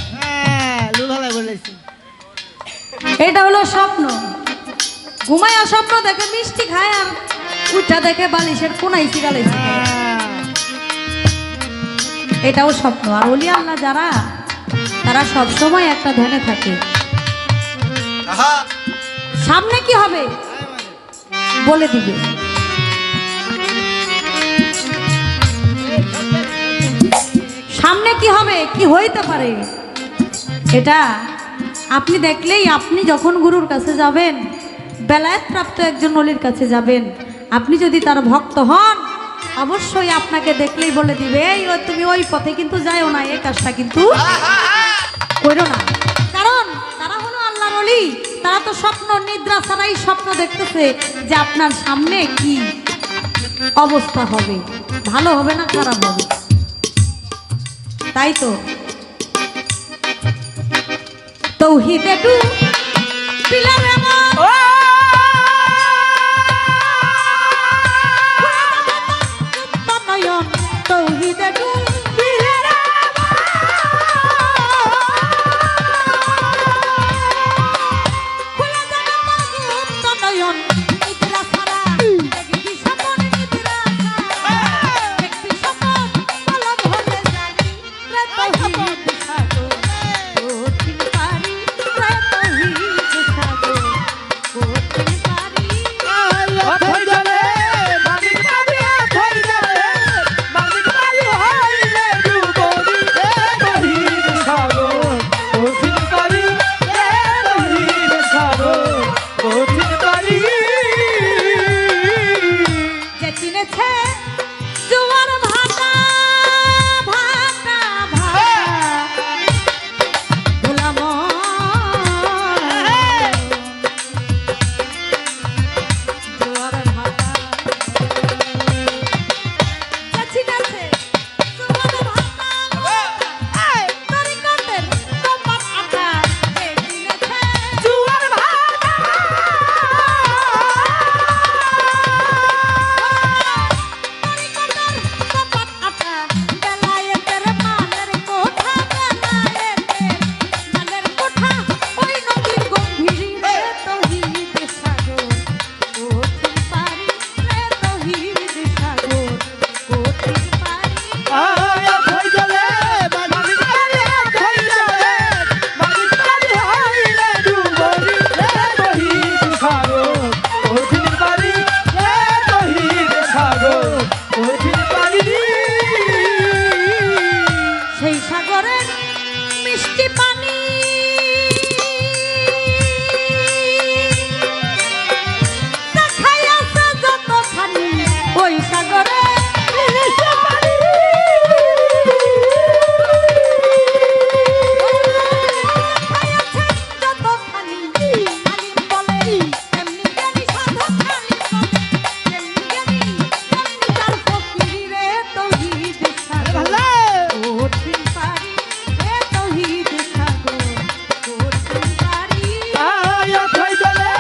লুলালাই বলেছি। এটা হলো স্বপ্ন। ঘুমায় স্বপ্ন দেখে মিষ্টি খায়, আর উঠা দেখে বালিশের কোনায় সিরালাইছে। এটাও স্বপ্ন। আর ওলি আল্লাহ যারা, তারা সব সময় একটা ধ্যানে থাকে, সামনে কি হবে বলে দিবে। সামনে কি হবে, কি হইতে পারে, এটা আপনি দেখলেই, আপনি যখন গুরুর কাছে যাবেন, বেলায়েত প্রাপ্ত একজন অলির কাছে যাবেন, আপনি যদি তার ভক্ত হন, অবশ্যই আপনাকে দেখলেই বলে দিবে, এই তুমি ওই পথে কিন্তু যাইও না, এই কাজটা কিন্তু করো না। কারণ তারা হলো আল্লাহর ওলি, তারা তো স্বপ্ন নিদ্রা ছাড়াই স্বপ্ন দেখতেছে যে আপনার সামনে কি অবস্থা হবে, ভালো হবে না খারাপ হবে। তাই তো তৌহিদে ডুবিলে রে মন, নয়ন, তৌহিদে ডুবিলে রে মন, নয়ন, নিদ্রা ছাড়া দেখবি স্বপন, নিদ্রা ছাড়া দেখবি স্বপন, কলব হবে জানি রে তৌহিদ সাগর, কঠিন পারি রে তৌহিদ সাগর, কঠিন পারি। অথই জলে মালিক পাবি, অথই জলে মালিক পাবি, হইলে ডুবরি রে তৌহিদ সাগর, কঠিন পারি রে তৌহিদ সাগর, কঠিন পারি। যে চিনেছে জোয়ার ভাটা, ভাটা ভাটা গোলাম, জোয়ার ভাটা, যে চিনেছে জোয়ার ভাটা, তরিকতের তোমার আটা, যে চিনেছে জুয়ার ভাটা, আয় অথই জলে মালিক পাবি, অথই জলে মালিক পাবি, হইলে ডুবরি রে তৌহিদ সাগর, কঠিন পারি রে তৌহিদ সাগর, কঠিন পারি। সেই সাগরের মিষ্টি পানি দেখাইয়াছে যতখানি, ওই সাগরে মিষ্টি পানি দেখাইয়াছে যতখানি। আলিম বলে এমনি জ্ঞানী, সাধক আলিম বলে এমনি জ্ঞানী, এমনি তার ফকিরি রে তৌহিদ সাগর, কঠিন পারি রে তৌহিদ সাগর, কঠিন পারি। আয় অথই জলে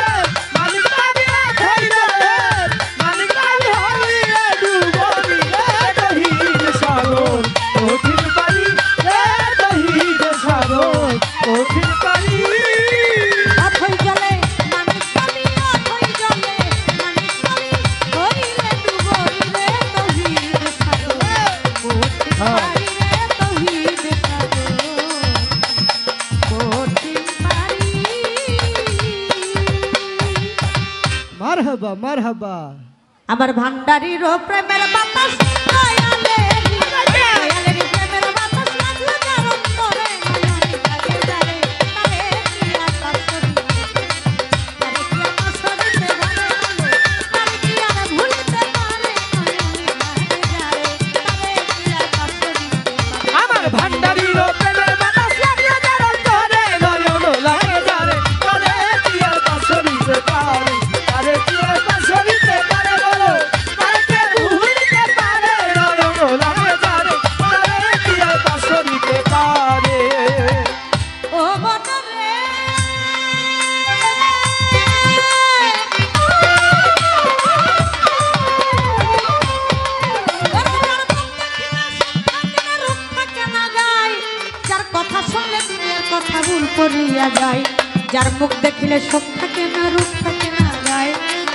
মালিক পাবি, অথই জলে মালিক পাবি, হইলে ডুবরি রে তৌহিদ সাগর, কঠিন পারি রে তৌহিদ সাগর, কঠিন পারি। অথই জলে মানুষ পাবি, অথই জলে মানুষ পাবি, হইলে ডুবরি রে তৌহিদ সাগর, কঠিন পারি রে তৌহিদ সাগর, কঠিন পারি। মারহাবা মারহাবা। আমার ভান্ডারির প্রেমের বাতাস, দয়ালেরই প্রেমের বাতাস লাগলো যার অন্তরে, নয়ন জাগে জারে, তারে কি আকাশ করিতে, তারে কি আকাশ করিতে ভালো ভালো, তারে কি আর ভুলিতে পারে, নয়ন জাগে জারে, তারে কি আকাশ করিতে ভালো। আমার ভান্ডারির প্রেমের বাতাস লাগলো যার অন্তরে, যার মুখ দেখিলে শোক থাকে না, রূপ থাকে না গায়ে,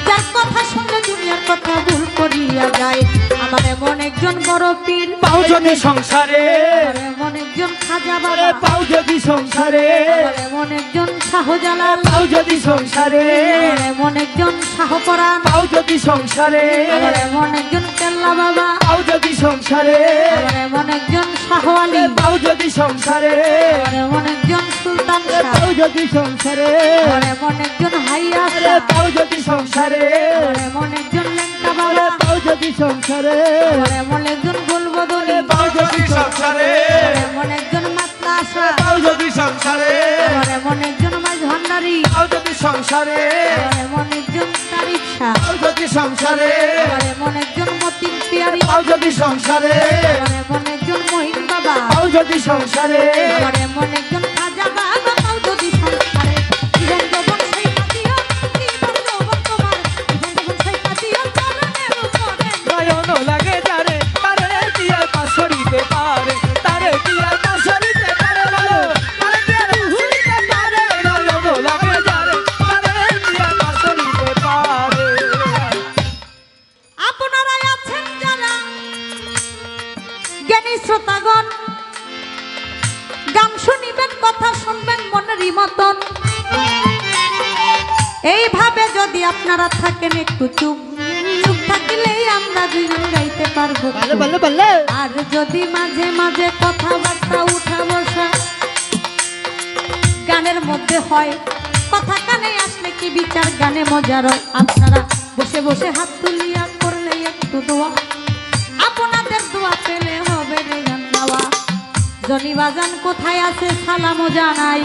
যার কথা শুনলে দুনিয়ার কথা ভুল করিয়া যায়। আমার এমন একজন বড় পীর পাও যদি সংসারে, আমার এমন একজন খাজা বাবা, পাও যদি সংসারে, আমার এমন একজন শাহজালাল, পাও যদি সংসারে, আমার এমন একজন শাহপরাণ, পাও যদি সংসারে, আমার এমন একজন কেল্লা বাবা, পাও যদি সংসারে, আমার এমন একজন শাহ আলী, পাও যদি সংসারে, আমার এমন একজন সুলতান শাহ, পাও যদি সংসারে, আমার এমন একজন হাইয়া শাহ, পাও যদি সংসারে, আমার এমন একজন লেঙ্কা বাবা, পাও যদি সংসারে, আমার এমন একজন গোলবদলি, পাও যদি সংসারে, আমার এমন একজন মাতলা শাহ, পাও যদি সংসারে, আমার এমন একজন মাঝ ভান্ডারী, পাও যদি সংসারে, আমার এমন একজন তারিক শাহ, পাও যদি সংসারে, আমার এমন একজন মতিন পিয়ারি, পাও যদি সংসারে, আমার এমন একজন মহিন বাবা, পাও যদি সংসারে, আমার এমন একজন খাজা বাবা, পাও যদি সংসারে। জীবন যৌবন সেই কাটিও, জীবন যৌবন তোমার, জীবন যৌবন সেই কাটিও, চরণের উপরে। নয়ন লাগে যারে, তারে দিয়া পাশরিতে পারে, তারে দিয়া পাশরিতে পারে বলো, তারে দিয়া পাশরিতে পারে, নয়ন লাগে যারে, তারে দিয়া পাশরিতে পারে। আপনারাই আছেন যারা জ্ঞানী শ্রোতাগণ, গান শুনিবেন, কথা শুনবেন মনেরই মতন। এইভাবে যদি আপনারা থাকেন একটু চুপ চুপ থাকিলেই আমরা দুজন গাইতে পারবো। বলে আর যদি মাঝে মাঝে কথাবার্তা উঠা বসা গানের মধ্যে হয়, কথা কানে আসলে কি বিচার গানে মজার হয়। আপনারা বসে বসে হাত তুলিয়া করলে একটু দোয়া, আপনাদের দোয়া পেলে হবে রে গান গাওয়া। জনি বাজান কোথায় আছে সালামও জানাই,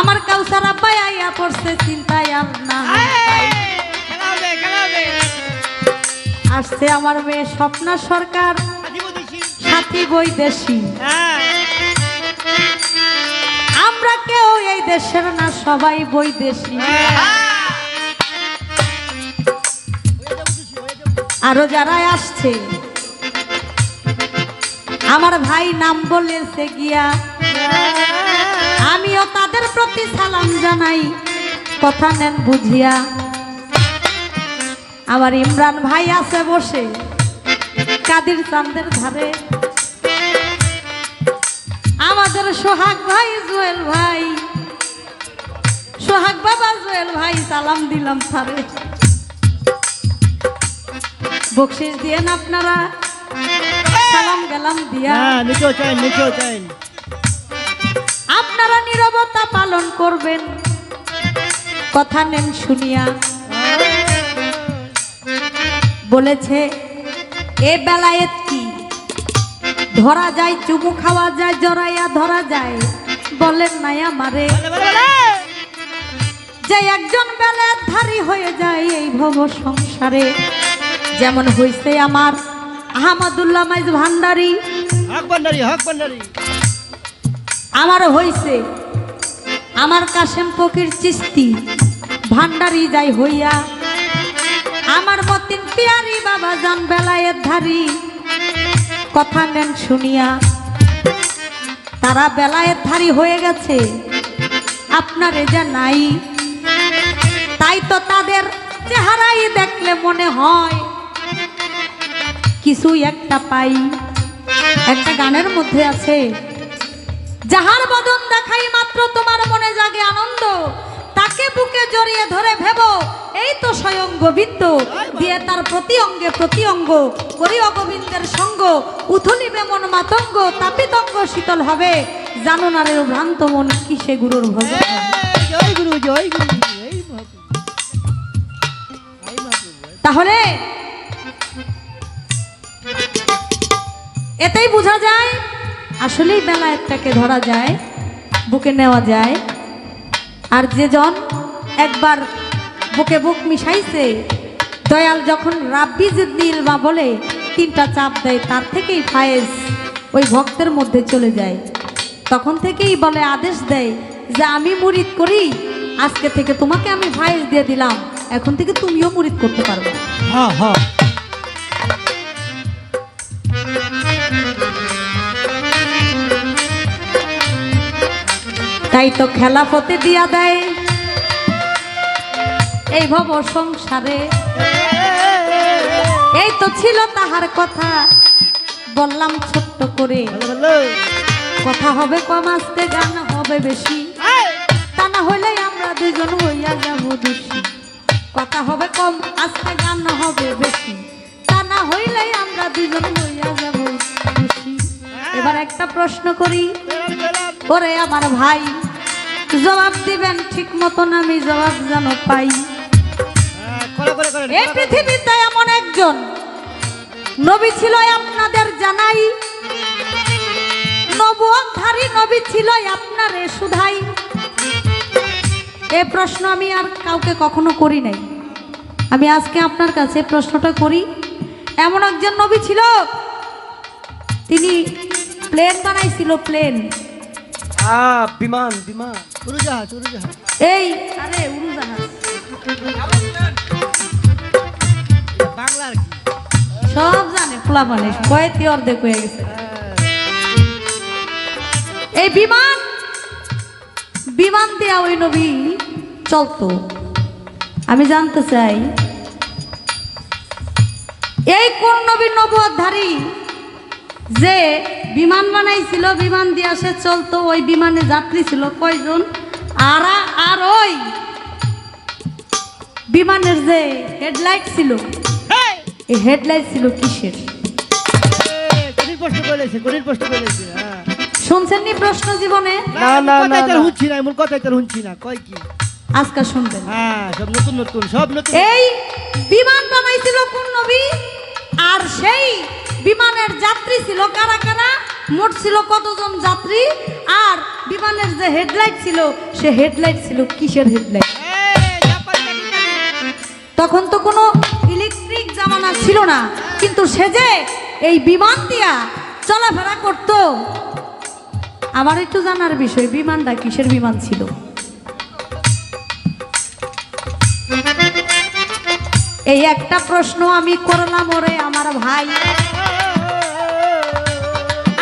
আমার কাউসার আব্বাই আইয়া পড়ছে চিন্তায় আর না। আসছে আমার মেয়ে স্বপ্না সরকার, সাথী বৈদেশী। আমরা কেউ এই দেশের না, সবাই বৈদেশী। আরো যারা আসছে, আমার ভাই নাম বলেছে গিয়া, আমিও তাদের প্রতি সালাম জানাই, কথা নেন বুঝিয়া। আমার ইমরান ভাই আছে বসে কাদির চাঁদের ধারে, আমাদের সোহাগ ভাই, জুয়েল ভাই, সোহাগ বাবা, জুয়েল ভাই সালাম দিলাম স্যারে। বকশিস দিয়েন আপনারা, সালাম গেলাম দিয়া। নিচেও চাই, নিচেও চাই। আপনারা নীরবতা পালন করবেন, কথা নেন শুনিয়া। বলেছে এ বেলায়েত কি ধরা যায়, চুমু খাওয়া যায়, জড়াইয়া ধরা যায়, বলেন নাই আমারে যে একজন বেলায়েত ধারী হয়ে যায় এই ভব সংসারে। যেমন হইছে আমার আহমদুল্লাহ মাইজ ভান্ডারী, হক ভান্ডারী, হক ভান্ডারী। আমার হইছে আমার কাশেম ফকির চিস্তি ভান্ডারী যাই হইয়া, আমার মতিন পিয়ারি বাবা জান বেলায়েত ধারী, কথা নেন শুনিয়া। তারা বেলায়েত ধারী হয়ে গেছে, আপনার এজা নাই। তাই তো তাদের চেহারাই দেখলে মনে হয় কিছু একটা পাই। একটা গানের মধ্যে আছে, যাহার বদন দেখাই মাত্র তোমার মনে জাগে আনন্দ, তাকে বুকে জড়িয়ে ধরে ভেবো এই তো স্বয়ং গোবিন্দ। দিয়ে তার প্রতি অঙ্গে প্রতি অঙ্গ করি অগোবিন্দের সঙ্গ, উথলিবে মন মাতঙ্গ, তাপিতঙ্গ শীতল হবে, জানো না রে ভ্রান্ত মন কিসে গুরুর ভজন। জয় গুরু, জয় গুরু। তাহলে এতেই বোঝা যায় আসলেই বেলায়েতটাকে ধরা যায়, বুকে নেওয়া যায়। আর যে জন একবার বুকে বুক মিশাইছে, দয়াল যখন রাব্বি জিদ্দিল মা বলে তিনটা চাপ দেয়, তার থেকেই ফায়েজ ওই ভক্তের মধ্যে চলে যায়। তখন থেকেই বলে আদেশ দেয় যে আমি মুরিদ করি, আজকে থেকে তোমাকে আমি ফায়েজ দিয়ে দিলাম, এখন থেকে তুমিও মুরিদ করতে পারবে। হ্যাঁ হ্যাঁ। তাই তো খেলাফতে দিয়া দেয় এই ভব সংসারে। এই তো ছিল তাহার কথা, বললাম ছোট্ট করে। কথা হবে কম, আজকে গান হবে বেশি, তা না হইলে আমরা দুজন হইয়া যাব দোষী। কথা হবে কম, আজকে গান হবে বেশি, তা না হইলে আমরা দুজন হইয়া যাব দোষী। এবার একটা প্রশ্ন করি, ওরে আমার ভাই, জবাব দিবেন ঠিক মতন, আমি জবাব যেন পাই। এই পৃথিবীতে এমন একজন নবী ছিল আপনাদের জানাই, নবুয়তধারী নবী ছিল আপনারে শুধাই। এই প্রশ্ন আমি আর কাউকে কখনো করি নাই, আমি আজকে আপনার কাছে প্রশ্নটা করি। এমন একজন নবী ছিল, তিনি প্লেন বানাইছিল, প্লেন, বিমান, বিমান, উড়োজাহাজ, উড়োজাহাজ। এই আরে উড়োজাহাজ বাংলার সব জানে, পোলা মানে কয়েতি অর্ধেক হয়ে গেছে। এই বিমান, বিমান দিয়া ওই নবী চলতো। আমি জানতে চাই, এই কোন নবী নবুয়তধারী যে বিমান বানাইছিল, বিমান দিয়া সে চলতো, ওই বিমানে যাত্রী ছিল কয়জন? আর ওই বিমানের যে হেডলাইট ছিল, এই হেডলাইট ছিল কিসের? শুনছেননি প্রশ্ন জীবনে? না না না, হুঁছি না, এমন কথাই তো হুঁছি না, কয় কি আজকে শুনবেন। হ্যাঁ, সব নতুন নতুন, সব নতুন। এই বিমান বানাইছিল কোন নবী? আর সেই বিমানের যাত্রী ছিল কারা কারা? মোট ছিল কতজন যাত্রী? আর বিমানের যে হেডলাইট ছিল, সে হেডলাইট ছিল কিসের হেডলাইট? তখন তো কোনো ইলেকট্রিক জামানা ছিল না, কিন্তু সে যে এই বিমান দিয়া চলাফেরা করত। আমার একটু জানার বিষয়, বিমানটা কিসের বিমান ছিল? এই একটা প্রশ্ন আমি করলাম ওরে আমার ভাই।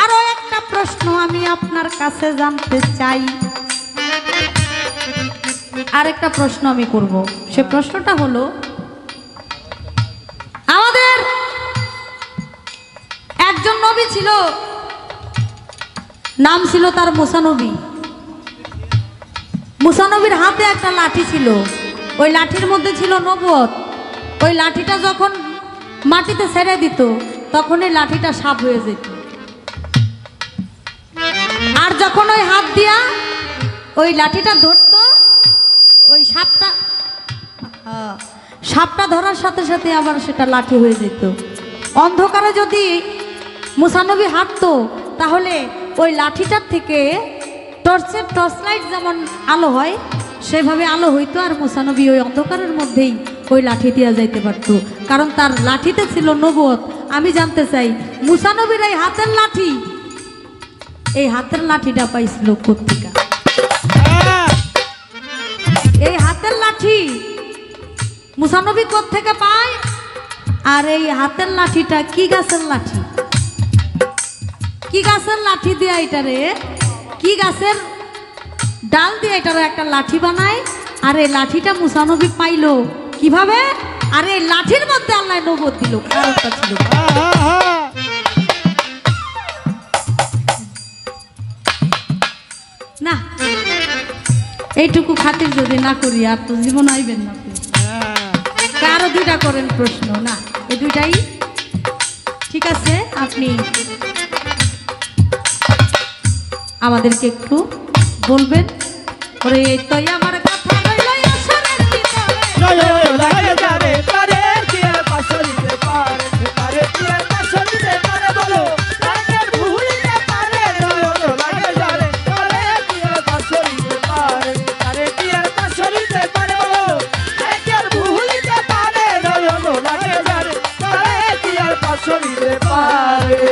আরো একটা প্রশ্ন আমি আপনার কাছে জানতে চাই। আরেকটা প্রশ্ন আমি করব, সে প্রশ্নটা হলো, আমাদের একজন নবী ছিল, নাম ছিল তার মুসা নবী। মুসা নবীর হাতে একটা লাঠি ছিল, ওই লাঠির মধ্যে ছিল নবুয়ত। ওই লাঠিটা যখন মাটিতে ছেড়ে দিত, তখন এই লাঠিটা সাপ হয়ে যেত। আর যখন ওই হাত দিয়া ওই লাঠিটা ধরতো, ওই সাপটা ধরার সাথে সাথে আবার সেটা লাঠি হয়ে যেত। অন্ধকারে যদি মুসা নবী হাঁটতো, তাহলে ওই লাঠিটার থেকে টর্চের টর্চ লাইট যেমন আলো হয়, সেভাবে আলো হইতো। আর মুসা নবী ওই অন্ধকারের মধ্যেই ওই লাঠি দিয়া যাইতে পারতো, কারণ তার লাঠিতে ছিল নবুয়ত। আমি জানতে চাই, মুসা নবীর এই হাতের লাঠি, এই হাতের লাঠিটা পাইছিল কোত্থেকে? এই হাতের লাঠি মুসা নবী কোত্থেকে পায়? আর এই হাতের লাঠিটা কি গাছের লাঠি? কি গাছের লাঠি দিয়ে এটারে, কি গাছের ডাল দিয়ে এটারে একটা লাঠি বানায়? আর এই লাঠিটা মুসা নবী পাইলো কিভাবে? আর এই লাঠির মধ্যে আল্লাহ নবুয়ত দিল, কারণটা ছিল না। এইটুকু খাতির যদি না করি, আর তো জীবন আইবেন না। আরো দুইটা করেন প্রশ্ন, না এই দুইটাই ঠিক আছে। আপনি আমাদেরকে একটু বলবেন, ওরে এই তো আমার কথা রইল আসরের ভিতরে, লাগে যাবে তারে কি আর পাশরিতে পারে, তারে কি আর পাশরিতে পারে, বলো তাকে ভুলিতে পারে, লাগে যাবে তারে কি আর পাশরিতে পারে, তারে কি আর পাশরিতে পারে, বলো তাকে আর ভুলিতে পারে, লাগে যাবে তারে কি আর পাশরিতে পারে।